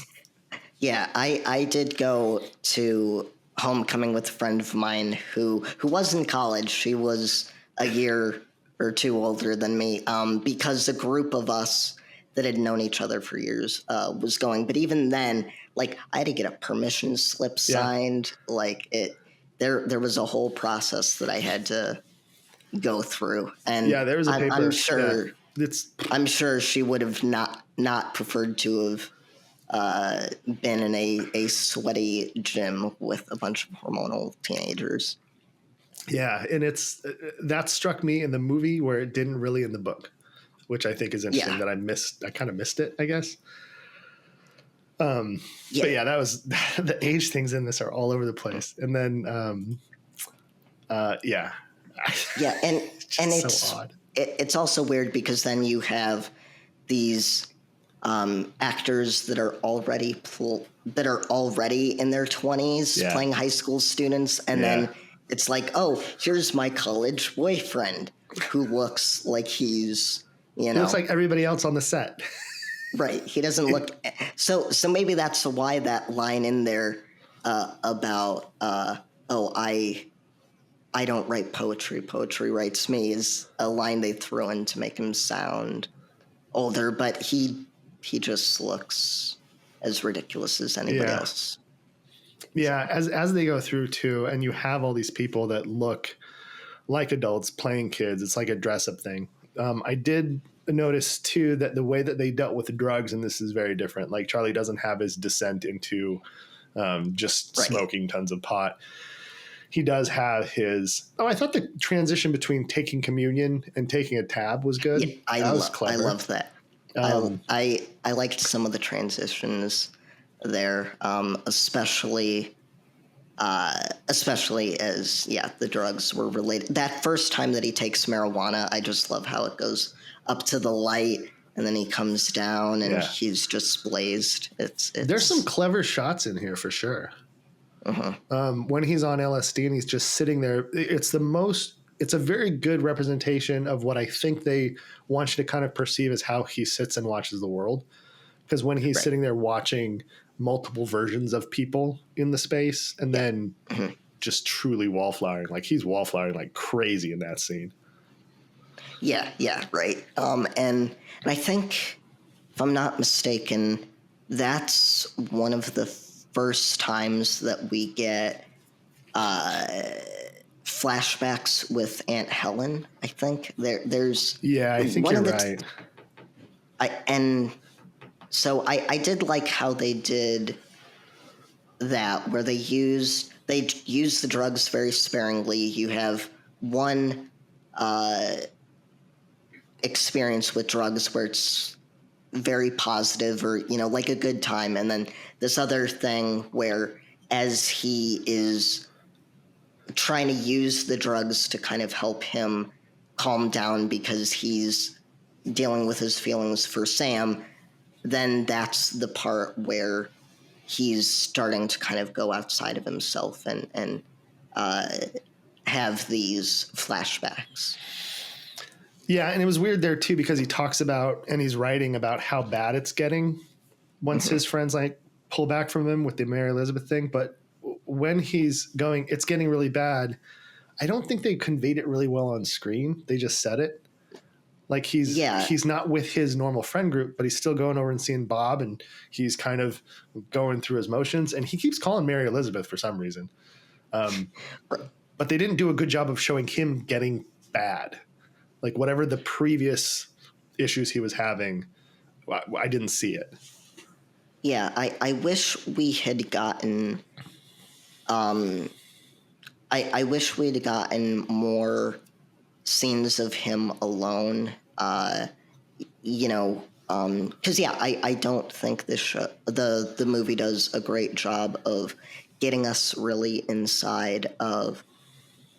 Yeah, I did go to homecoming with a friend of mine who was in college. She was a year or two older than me, because a group of us that had known each other for years was going. But even then, like, I had to get a permission slip signed. Like, there was a whole process that I had to go through. And there was a paper. I'm sure she would have not preferred to have been in a sweaty gym with a bunch of hormonal teenagers. Yeah, and that struck me in the movie where it didn't really in the book, which I think is interesting that I missed. I kind of missed it, I guess. But that was the age things in this are all over the place. And then, Yeah, and so odd. It's also weird because then you have these actors that are already in their 20s playing high school students, and then it's like, oh, here's my college boyfriend who looks like he's, He looks like everybody else on the set. Right. He doesn't look so maybe that's why that line in there about I don't write poetry, poetry writes me is a line they throw in to make him sound older, but he just looks as ridiculous as anybody else. Yeah, as they go through too, and you have all these people that look like adults playing kids. It's like a dress-up thing. I did notice too that the way that they dealt with the drugs, and this is very different. Like Charlie doesn't have his descent into just smoking tons of pot. He does have his. Oh, I thought the transition between taking communion and taking a tab was good. Yeah, I love that. I liked some of the transitions there, especially as the drugs were related. That first time that he takes marijuana, I just love how it goes up to the light and then he comes down and he's just blazed. It's there's some clever shots in here for sure. When he's on LSD and he's just sitting there, it's a very good representation of what I think they want you to kind of perceive as how he sits and watches the world. Because when he's sitting there watching multiple versions of people in the space and then just truly wallflowering, like he's wallflowering like crazy in that scene. Yeah, right. And I think, if I'm not mistaken, that's one of the first times that we get flashbacks with Aunt Helen. I think there's I think you're right. So I did like how they did that, where they used the drugs very sparingly. You have one experience with drugs where it's very positive or, like a good time. And then this other thing where as he is trying to use the drugs to kind of help him calm down because he's dealing with his feelings for Sam, then that's the part where he's starting to kind of go outside of himself and have these flashbacks. Yeah, and it was weird there too because he talks about and he's writing about how bad it's getting once his friends like pull back from him with the Mary Elizabeth thing. But when he's going, it's getting really bad. I don't think they conveyed it really well on screen. They just said it. Like he's not with his normal friend group, but he's still going over and seeing Bob, and he's kind of going through his motions. And he keeps calling Mary Elizabeth for some reason. But they didn't do a good job of showing him getting bad. Like whatever the previous issues he was having, I didn't see it. Yeah, I wish we had gotten. I wish we'd gotten more scenes of him alone. Because I don't think this the movie does a great job of getting us really inside of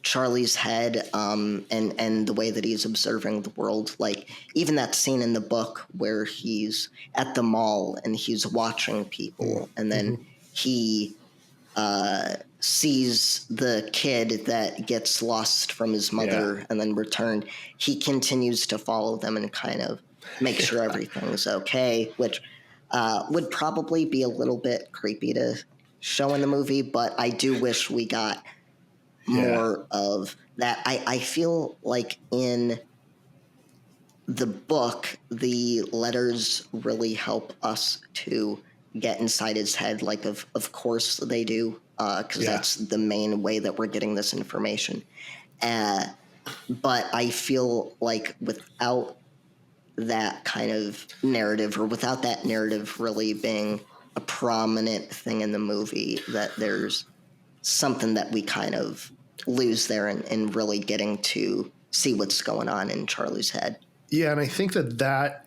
Charlie's head, and the way that he's observing the world. Like even that scene in the book where he's at the mall and he's watching people, and then he sees the kid that gets lost from his mother and then returned. He continues to follow them and kind of make sure everything's okay, which would probably be a little bit creepy to show in the movie, but I do wish we got more of that. I feel like in the book, the letters really help us to get inside his head. Like, of course they do, because that's the main way that we're getting this information. But I feel like without that kind of narrative, or without that narrative really being a prominent thing in the movie, that there's something that we kind of lose there in really getting to see what's going on in Charlie's head. Yeah, and I think that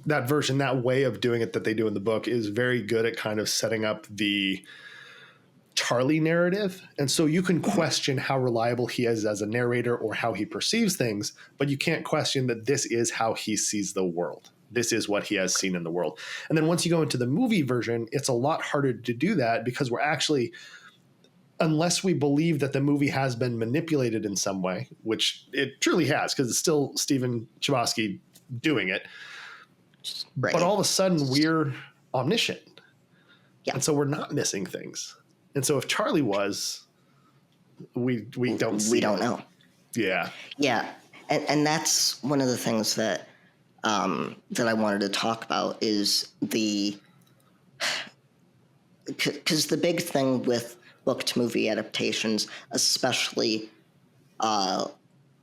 version, that way of doing it that they do in the book, is very good at kind of setting up the Charlie narrative. And so you can question how reliable he is as a narrator or how he perceives things, but you can't question that this is how he sees the world. This is what he has seen in the world. And then once you go into the movie version, it's a lot harder to do that because we're actually, unless we believe that the movie has been manipulated in some way, which it truly has, because it's still Stephen Chbosky doing it. Right. But all of a sudden we're omniscient. Yeah. And so we're not missing things. And so if Charlie was, we don't see. We don't know. Yeah. Yeah. And that's one of the things that that I wanted to talk about is because the big thing with book to movie adaptations, especially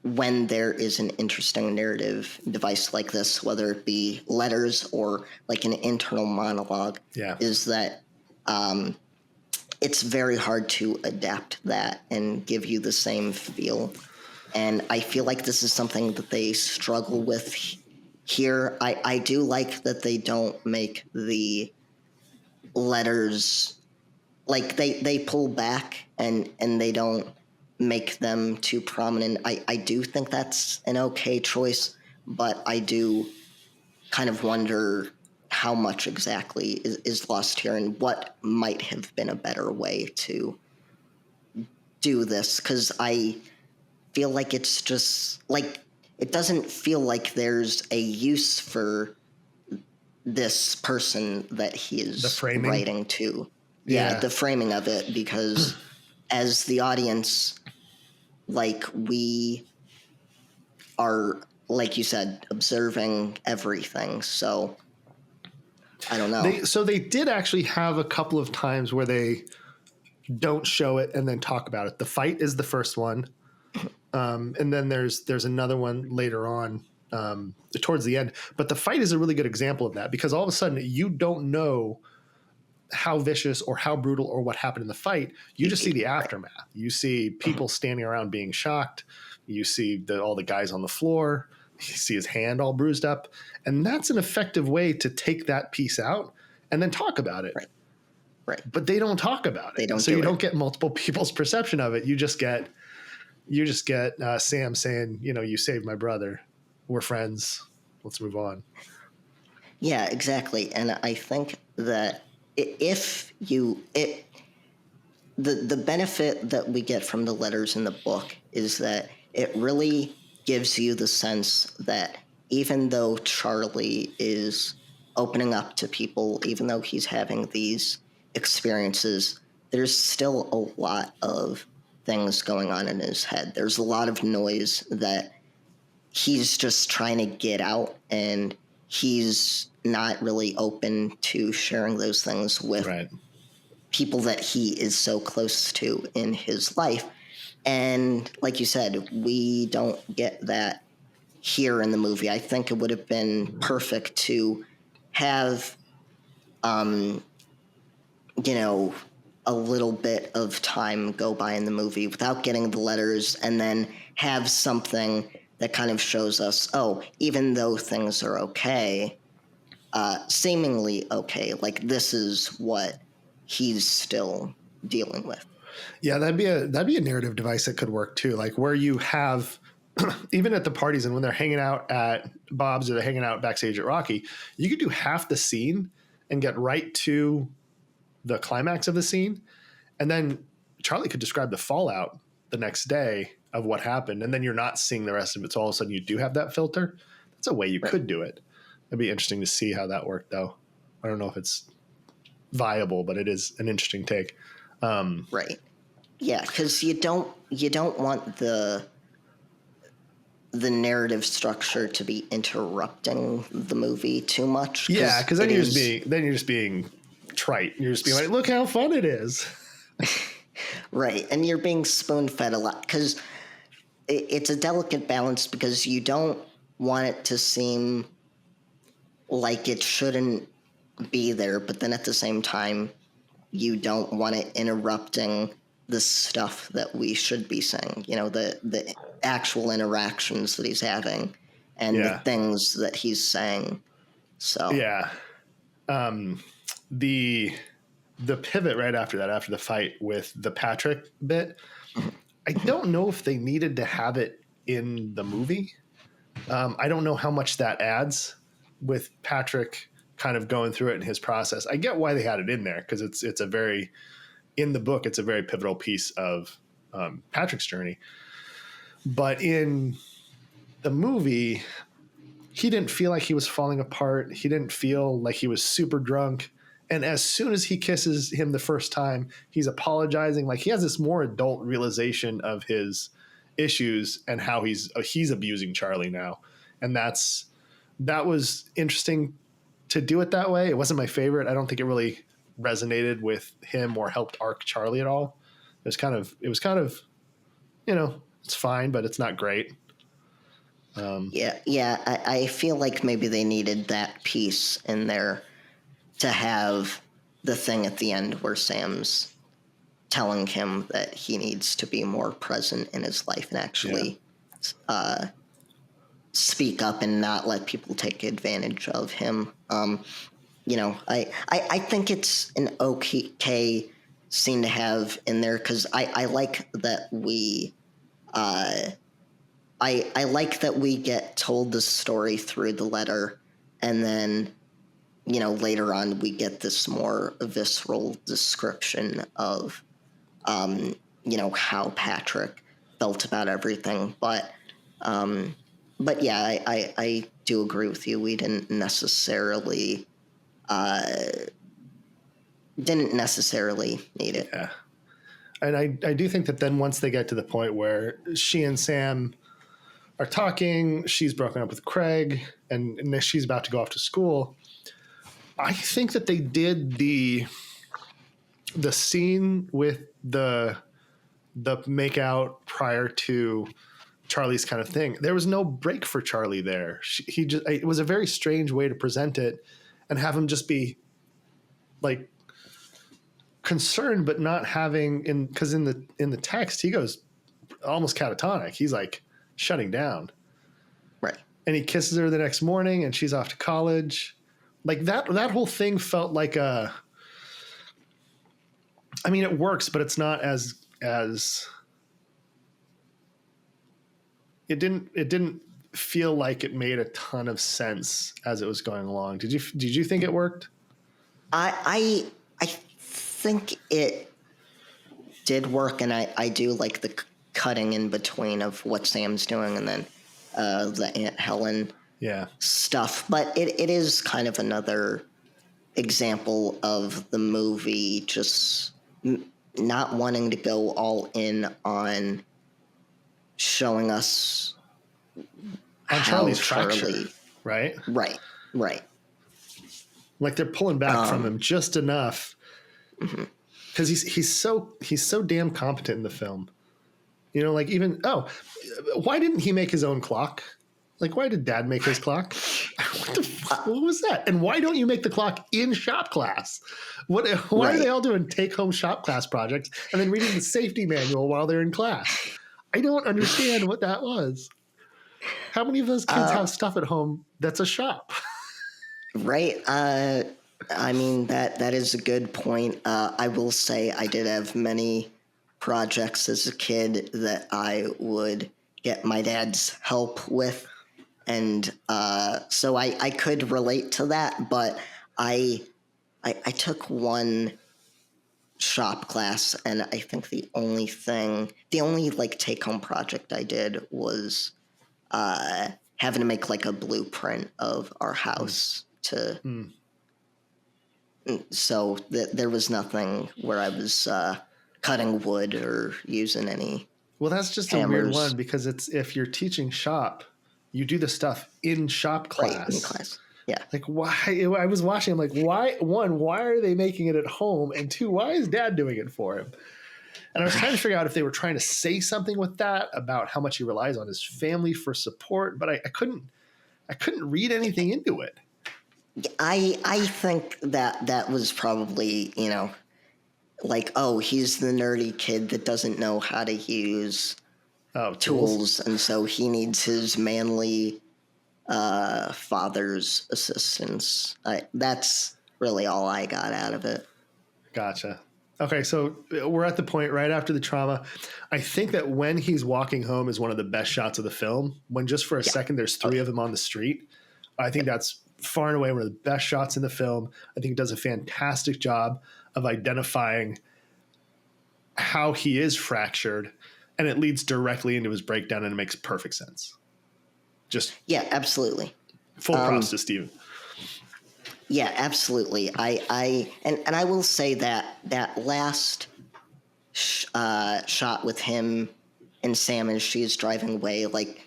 when there is an interesting narrative device like this, whether it be letters or like an internal monologue, is that it's very hard to adapt that and give you the same feel. And I feel like this is something that they struggle with here. I do like that they don't make the letters, like they pull back and they don't make them too prominent. I do think that's an okay choice, but I do kind of wonder how much exactly is lost here and what might have been a better way to do this. Because I feel like it's just like, it doesn't feel like there's a use for this person that he is writing to. Yeah, the framing of it, because as the audience, like, we are, like you said, observing everything. So I don't know. They did actually have a couple of times where they don't show it and then talk about it. The fight is the first one. And then there's another one later on towards the end. But the fight is a really good example of that, because all of a sudden you don't know how vicious or how brutal or what happened in the fight. You just see the aftermath. You see people standing around being shocked. You see all the guys on the floor. You see his hand all bruised up. And that's an effective way to take that piece out and then talk about it. Right. But they don't talk about it. So you don't get multiple people's perception of it. You just get Sam saying, you saved my brother. We're friends. Let's move on. Yeah, exactly. And I think that the benefit that we get from the letters in the book is that it really gives you the sense that even though Charlie is opening up to people, even though he's having these experiences, there's still a lot of things going on in his head. There's a lot of noise that he's just trying to get out, and he's not really open to sharing those things with people that he is so close to in his life. And like you said, we don't get that here in the movie. I think it would have been perfect to have, a little bit of time go by in the movie without getting the letters, and then have something that kind of shows us, even though things are okay, seemingly okay, like this is what he's still dealing with. Yeah, that'd be a narrative device that could work too. Like where you have, even at the parties and when they're hanging out at Bob's or they're hanging out backstage at Rocky, you could do half the scene and get right to the climax of the scene. And then Charlie could describe the fallout the next day of what happened. And then you're not seeing the rest of it. So all of a sudden you do have that filter. That's a way you could do it. It'd be interesting to see how that worked though. I don't know if it's viable, but it is an interesting take. Right. Yeah, because you don't want the narrative structure to be interrupting the movie too much. Yeah, because then you're just being trite. You're just being like, look how fun it is. Right, and you're being spoon-fed a lot, because it's a delicate balance, because you don't want it to seem like it shouldn't be there, but then at the same time, you don't want it interrupting the stuff that we should be saying, the actual interactions that he's having and the things that he's saying. So yeah. the pivot right after that, after the fight with the Patrick bit, I don't know if they needed to have it in the movie. I don't know how much that adds with Patrick kind of going through it in his process. I get why they had it in there because it's a very, in the book, it's a very pivotal piece of Patrick's journey. But in the movie, he didn't feel like he was falling apart. He didn't feel like he was super drunk. And as soon as he kisses him the first time, he's apologizing. Like he has this more adult realization of his issues and how he's abusing Charlie now. And that was interesting to do it that way. It wasn't my favorite. I don't think it really resonated with him or helped arc Charlie at all. It was kind of, it's fine, but it's not great. I feel like maybe they needed that piece in there to have the thing at the end where Sam's telling him that he needs to be more present in his life and actually speak up and not let people take advantage of him. I think it's an okay scene to have in there because I like that we I like that we get told the story through the letter, and then later on we get this more visceral description of how Patrick felt about everything. But yeah, I do agree with you. We didn't necessarily need it. Yeah. And I do think that then once they get to the point where she and Sam are talking, she's broken up with Craig, and she's about to go off to school, I think that they did the scene with the make out prior to Charlie's kind of thing. There was no break for Charlie there. It was a very strange way to present it and have him just be like concerned, but not having because in the text he goes almost catatonic. He's like shutting down. Right. And he kisses her the next morning and she's off to college. Like that whole thing felt like it works, but it's not as it didn't feel like it made a ton of sense as it was going along. Did you think it worked? I think it did work, and I do like the cutting in between of what Sam's doing and then the Aunt Helen stuff. But it is kind of another example of the movie just not wanting to go all in on showing us on Charlie's fracture, right? Right. Like they're pulling back from him just enough because he's so damn competent in the film. Like even why didn't he make his own clock? Like why did Dad make his clock? What was that? And why don't you make the clock in shop class? Why are they all doing take-home shop class projects and then reading the safety manual while they're in class? I don't understand what that was. How many of those kids have stuff at home that's a shop? Right. That is a good point. I will say I did have many projects as a kid that I would get my dad's help with. And so I could relate to that, but I took one shop class, and I think the only take home project I did was having to make like a blueprint of our house so there was nothing where I was cutting wood or using any. Well, that's just hammers. A weird one because if you're teaching shop, you do the stuff in shop class. Right, in class. Yeah. Like why? I was watching. I'm like, why? One, why are they making it at home? And two, why is Dad doing it for him? And I was trying to figure out if they were trying to say something with that about how much he relies on his family for support, but I couldn't read anything into it. I think that was probably, like, oh, he's the nerdy kid that doesn't know how to use tools, and so he needs his manly father's assistance. That's really all I got out of it. Gotcha. Okay, so we're at the point right after the trauma. I think that when he's walking home is one of the best shots of the film. When just for a second there's three of them on the street. I think that's far and away one of the best shots in the film. I think it does a fantastic job of identifying how he is fractured, and it leads directly into his breakdown, and it makes perfect sense. Just absolutely. Full props to Steven. Yeah, absolutely. I will say that last shot with him and Sam as she's driving away, like,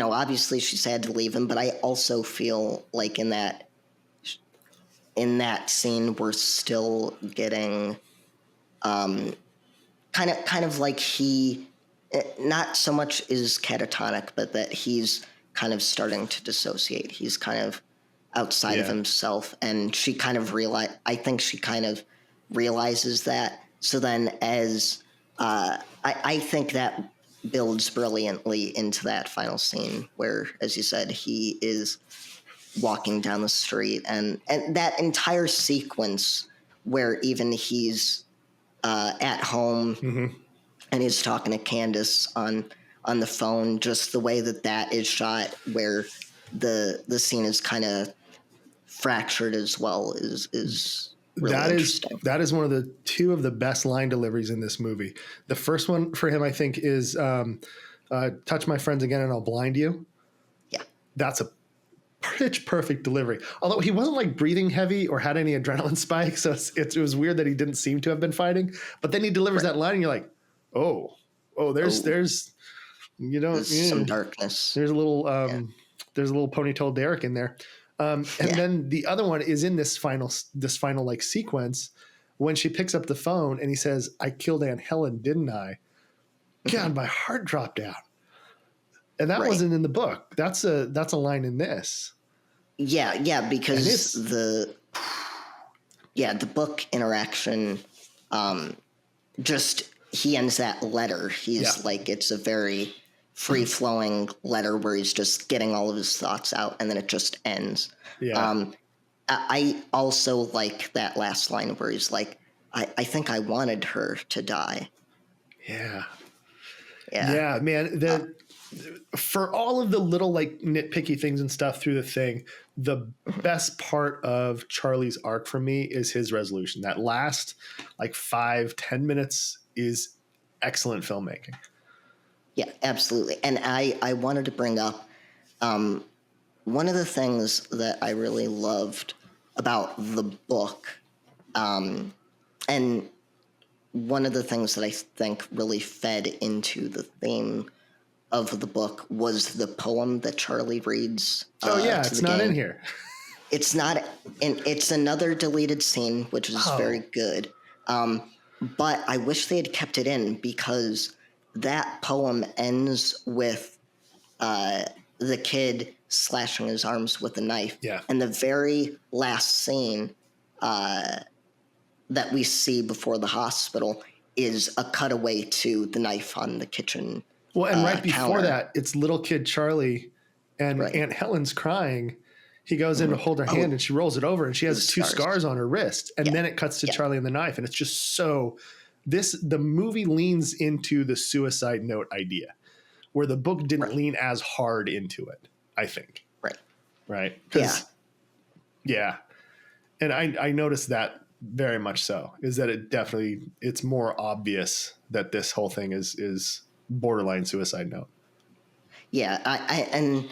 obviously she's sad to leave him, but I also feel like in that scene we're still getting kind of like he not so much is catatonic, but that he's kind of starting to dissociate. He's kind of outside of himself, and she kind of realizes that. So then as I think that builds brilliantly into that final scene where, as you said, he is walking down the street, and that entire sequence where even he's at home and he's talking to Candace on the phone, just the way that is shot, where the scene is kind of fractured as well, is really interesting. That is one of the two of the best line deliveries in this movie. The first one for him, I think, is touch my friends again and I'll blind you. Yeah. That's a pitch perfect delivery. Although he wasn't like breathing heavy or had any adrenaline spikes. So it was weird that he didn't seem to have been fighting. But then he delivers that line and you're like, there's some darkness. There's a little ponytail Derek in there. And then the other one is in this final like sequence when she picks up the phone and he says, "I killed Aunt Helen, didn't I?" God, my heart dropped out. And that wasn't in the book. That's a line in this. Yeah, because the book interaction, just he ends that letter. He's like, it's a very free-flowing letter where he's just getting all of his thoughts out, and then it just ends. Yeah. I also like that last line where he's like, I think I wanted her to die. Yeah. Yeah, man. For all of the little like nitpicky things and stuff through the thing, the best part of Charlie's arc for me is his resolution. That last like 5-10 minutes is excellent filmmaking. Yeah, absolutely. And I wanted to bring up one of the things that I really loved about the book, and one of the things that I think really fed into the theme of the book was the poem that Charlie reads. It's not in here. It's not, and it's another deleted scene, which is very good. But I wish they had kept it in, because that poem ends with the kid slashing his arms with a knife. Yeah. And the very last scene that we see before the hospital is a cutaway to the knife on the kitchen. Well, and right before counter. that, it's little kid Charlie and Aunt Helen's crying. He goes in to hold her hand and she rolls it over and she has two scars on her wrist. And then it cuts to Charlie and the knife. And it's just the movie leans into the suicide note idea, where the book didn't lean as hard into it, I think. Right. Yeah. And I noticed that very much so, is that it's more obvious that this whole thing is borderline suicide note. Yeah. And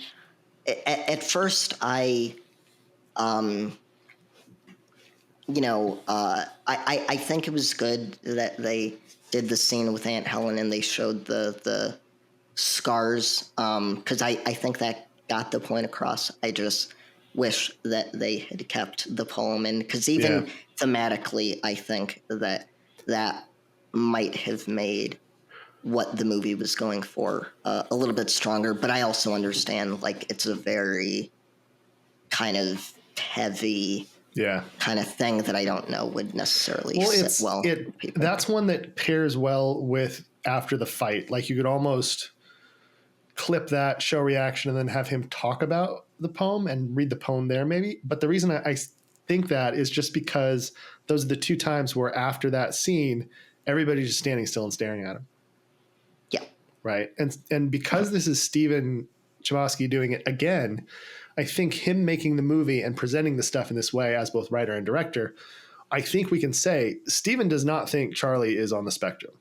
at first I think it was good that they did the scene with Aunt Helen and they showed the scars, because I think that got the point across. I just wish that they had kept the poem in, because even thematically, I think that might have made what the movie was going for a little bit stronger. But I also understand, like, it's a very kind of heavy kind of thing that I don't know would necessarily sit well with people. That's one that pairs well with after the fight. Like, you could almost clip that, show reaction, and then have him talk about the poem and read the poem there maybe. But the reason I think that is just because those are the two times where after that scene, everybody's just standing still and staring at him. Yeah. Right. And because this is Steven Chbosky doing it again, I think him making the movie and presenting the stuff in this way as both writer and director, I think we can say Steven does not think Charlie is on the spectrum.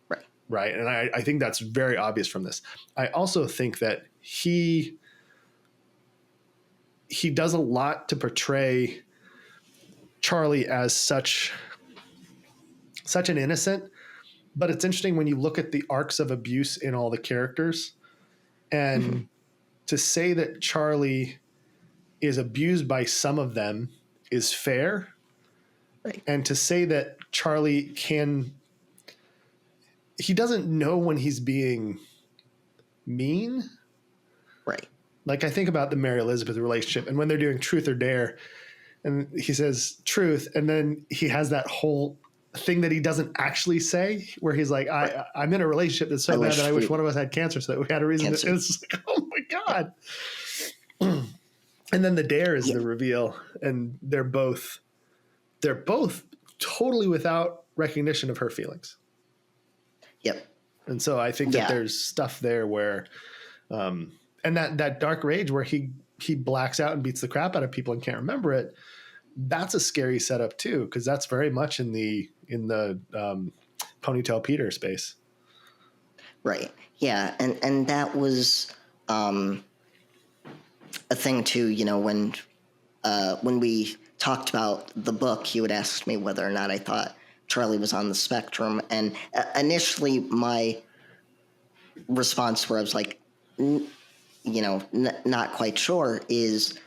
Right. Right. And I think that's very obvious from this. I also think that he does a lot to portray Charlie as such an innocent, but it's interesting when you look at the arcs of abuse in all the characters, and to say that Charlie is abused by some of them is fair. Right. And to say that Charlie he doesn't know when he's being mean. Right. Like I think about the Mary Elizabeth relationship and when they're doing Truth or Dare and he says truth. And then he has that whole thing that he doesn't actually say where he's like, I'm in a relationship that's so bad that I wish one of us had cancer so that we had a reason to, it's like, oh my God. And then the dare is the reveal and they're both totally without recognition of her feelings. Yep. And so I think that there's stuff there where, and that dark rage where he blacks out and beats the crap out of people and can't remember it. That's a scary setup too, because that's very much in the Ponytail Peter space. Right. Yeah, and that was a thing too. You know, when we talked about the book, you had asked me whether or not I thought Charlie was on the spectrum, and initially my response, where I was like, not quite sure, is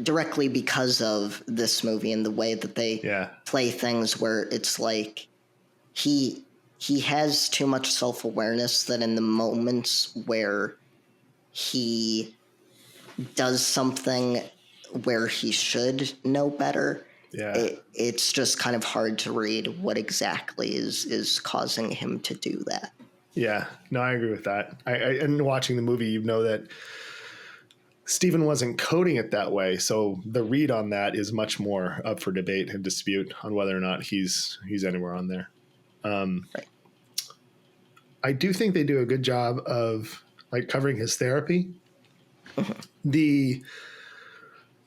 directly because of this movie and the way that they play things, where it's like he has too much self-awareness that in the moments where he does something where he should know better, it's just kind of hard to read what exactly is causing him to do that. Yeah, no, I agree with that. And watching the movie, you know that Steven wasn't coding it that way. So the read on that is much more up for debate and dispute on whether or not he's anywhere on there. Right. I do think they do a good job of like covering his therapy. The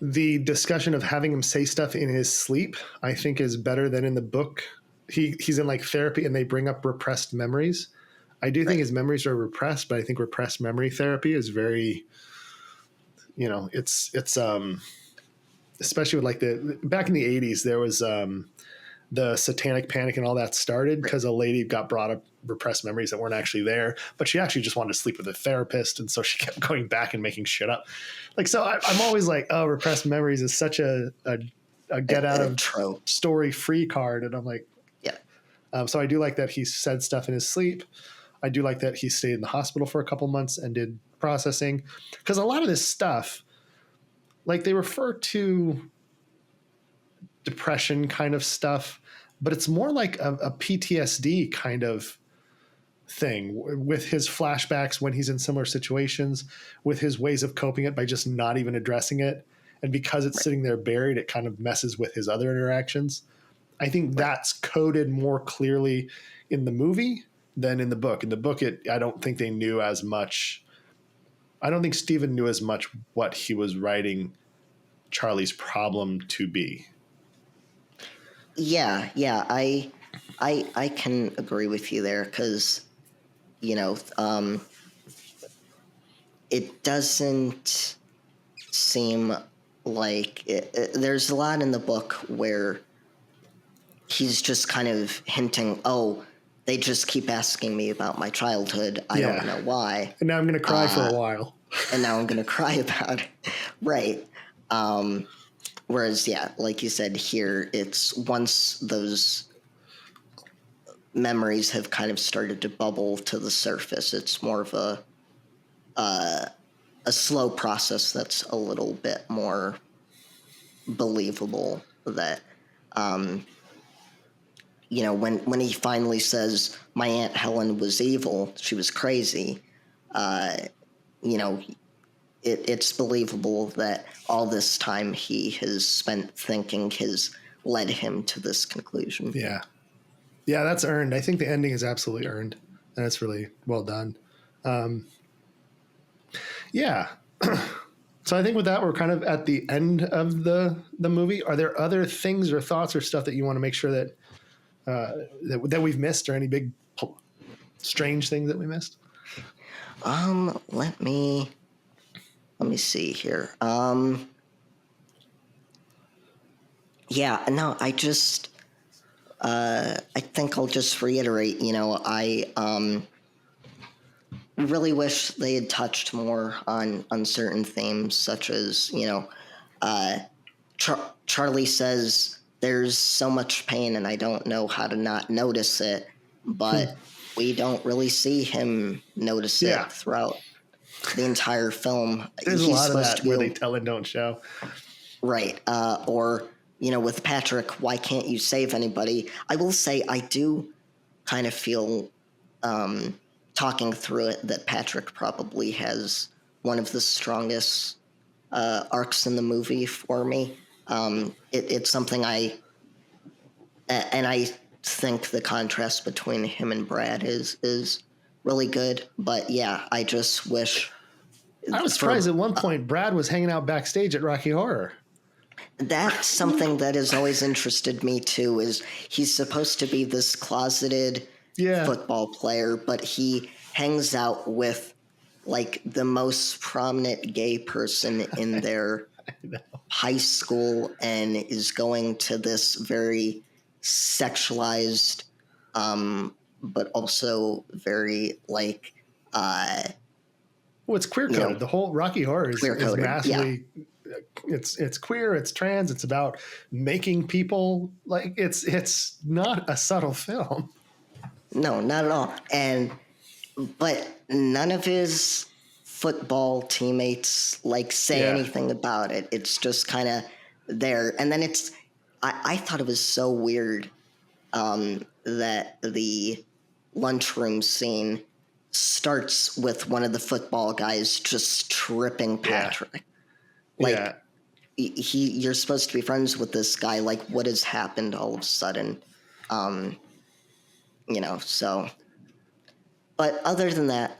discussion of having him say stuff in his sleep, I think is better than in the book. He's in like therapy and they bring up repressed memories. I do think his memories are repressed, but I think repressed memory therapy is very, it's especially with like back in the 80s, there was the satanic panic and all that started because a lady got brought up repressed memories that weren't actually there, but she actually just wanted to sleep with a therapist. And so she kept going back and making shit up. Like, so I'm always like, oh, repressed memories is such a get out of story free card. And I'm like, so I do like that he said stuff in his sleep. I do like that he stayed in the hospital for a couple months and did processing, because a lot of this stuff, like they refer to depression kind of stuff, but it's more like a PTSD kind of thing with his flashbacks when he's in similar situations, with his ways of coping it by just not even addressing it. And because it's sitting there buried, it kind of messes with his other interactions. I think that's coded more clearly in the movie than in the book. In the book, I don't think they knew as much. I don't think Steven knew as much what he was writing Charlie's problem to be. Yeah. I can agree with you there, because, it doesn't seem like there's a lot in the book where he's just kind of hinting, oh, they just keep asking me about my childhood. I don't know why. And now I'm going to cry for a while. And now I'm going to cry about it. Right. Whereas, like you said here, it's once those memories have kind of started to bubble to the surface, it's more of a slow process that's a little bit more believable. That, when he finally says, my Aunt Helen was evil, she was crazy, it's believable that all this time he has spent thinking his led him to this conclusion. Yeah. Yeah, that's earned. I think the ending is absolutely earned, and it's really well done. Yeah. So I think with that, we're kind of at the end of the movie. Are there other things or thoughts or stuff that you want to make sure that that we've missed, or any big strange things that we missed? Let me see here. Yeah, no, I think I'll just reiterate, I really wish they had touched more on certain themes, such as, Charlie says there's so much pain and I don't know how to not notice it, but we don't really see him notice it throughout the entire film. There's a lot of that where they tell and don't show. Right. Or, with Patrick, why can't you save anybody? I will say I do kind of feel, talking through it, that Patrick probably has one of the strongest arcs in the movie for me. It's something I think the contrast between him and Brad is really good. But yeah, I just wish. I was surprised at one point Brad was hanging out backstage at Rocky Horror. That's something that has always interested me too, is he's supposed to be this closeted football player, but he hangs out with like the most prominent gay person in their high school and is going to this very sexualized, but also very like, well, it's queer coded. The whole Rocky Horror is massively, it's queer, it's trans, it's about making people like, it's not a subtle film. No, not at all. But none of his football teammates say anything about it. It's just kind of there. And then I thought it was so weird that the lunchroom scene starts with one of the football guys just tripping Patrick. You're supposed to be friends with this guy. Like, what has happened all of a sudden? So. But other than that,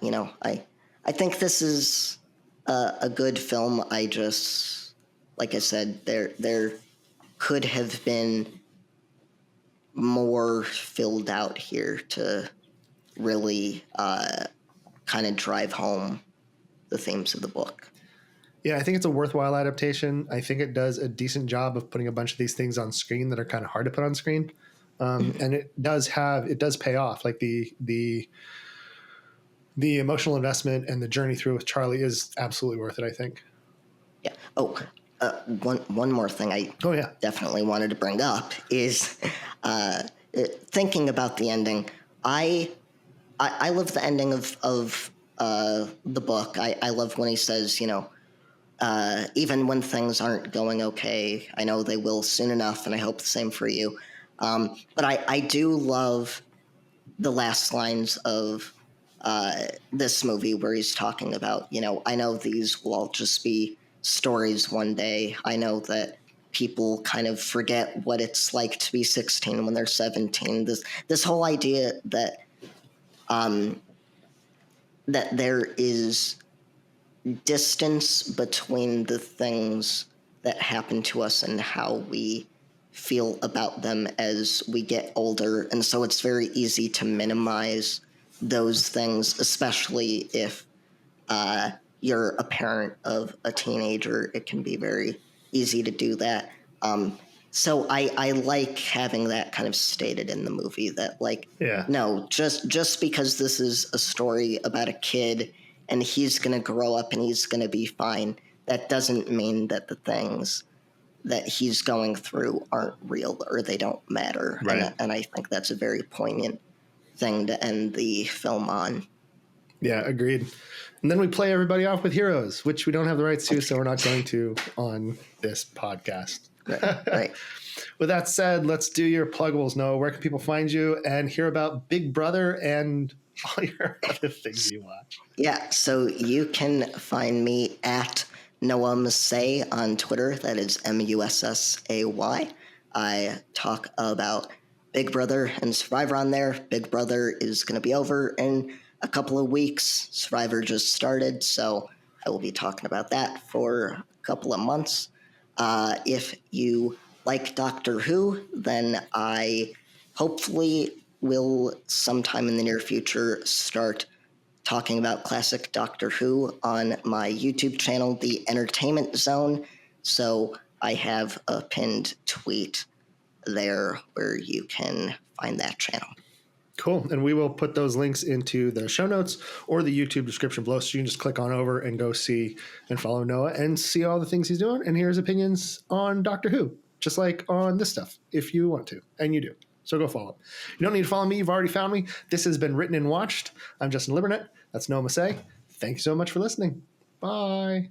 I think this is a good film. I just, like I said, there could have been more filled out here to really kind of drive home the themes of the book. Yeah, I think it's a worthwhile adaptation. I think it does a decent job of putting a bunch of these things on screen that are kind of hard to put on screen. And it does pay off. Like the emotional investment and the journey through with Charlie is absolutely worth it, I think. Yeah. Oh, one more thing I definitely wanted to bring up is thinking about the ending. I love the ending of the book. I love when he says, even when things aren't going okay, I know they will soon enough, and I hope the same for you. But I do love the last lines of this movie where he's talking about, I know these will all just be stories one day. I know that people kind of forget what it's like to be 16 when they're 17. This whole idea that that there is distance between the things that happen to us and how we feel about them as we get older. And so it's very easy to minimize those things, especially if you're a parent of a teenager. It can be very easy to do that. So I like having that kind of stated in the movie that no, just because this is a story about a kid and he's going to grow up and he's going to be fine, that doesn't mean that the things that he's going through aren't real or they don't matter. Right. And I think that's a very poignant thing to end the film on. Yeah, agreed. And then we play everybody off with heroes, which we don't have the rights to, so we're not going to on this podcast. Right. With that said, let's do your pluggables, Noah. Where can people find you and hear about Big Brother and all your other things you watch? Yeah, so you can find me at Noah Mussay on Twitter. That is Mussay. I talk about Big Brother and Survivor on there. Big Brother is going to be over in a couple of weeks. Survivor just started, so I will be talking about that for a couple of months. If you like Doctor Who, then I hopefully will sometime in the near future start talking about classic Doctor Who on my YouTube channel, The Entertainment Zone. So I have a pinned tweet there where you can find that channel. Cool. And we will put those links into the show notes or the YouTube description below. So you can just click on over and go see and follow Noah and see all the things he's doing and hear his opinions on Doctor Who, just like on this stuff, if you want to. And you do. So go follow him. You don't need to follow me. You've already found me. This has been Written and Watched. I'm Justin Lieberknecht. That's Noah Mussay. Thank you so much for listening. Bye.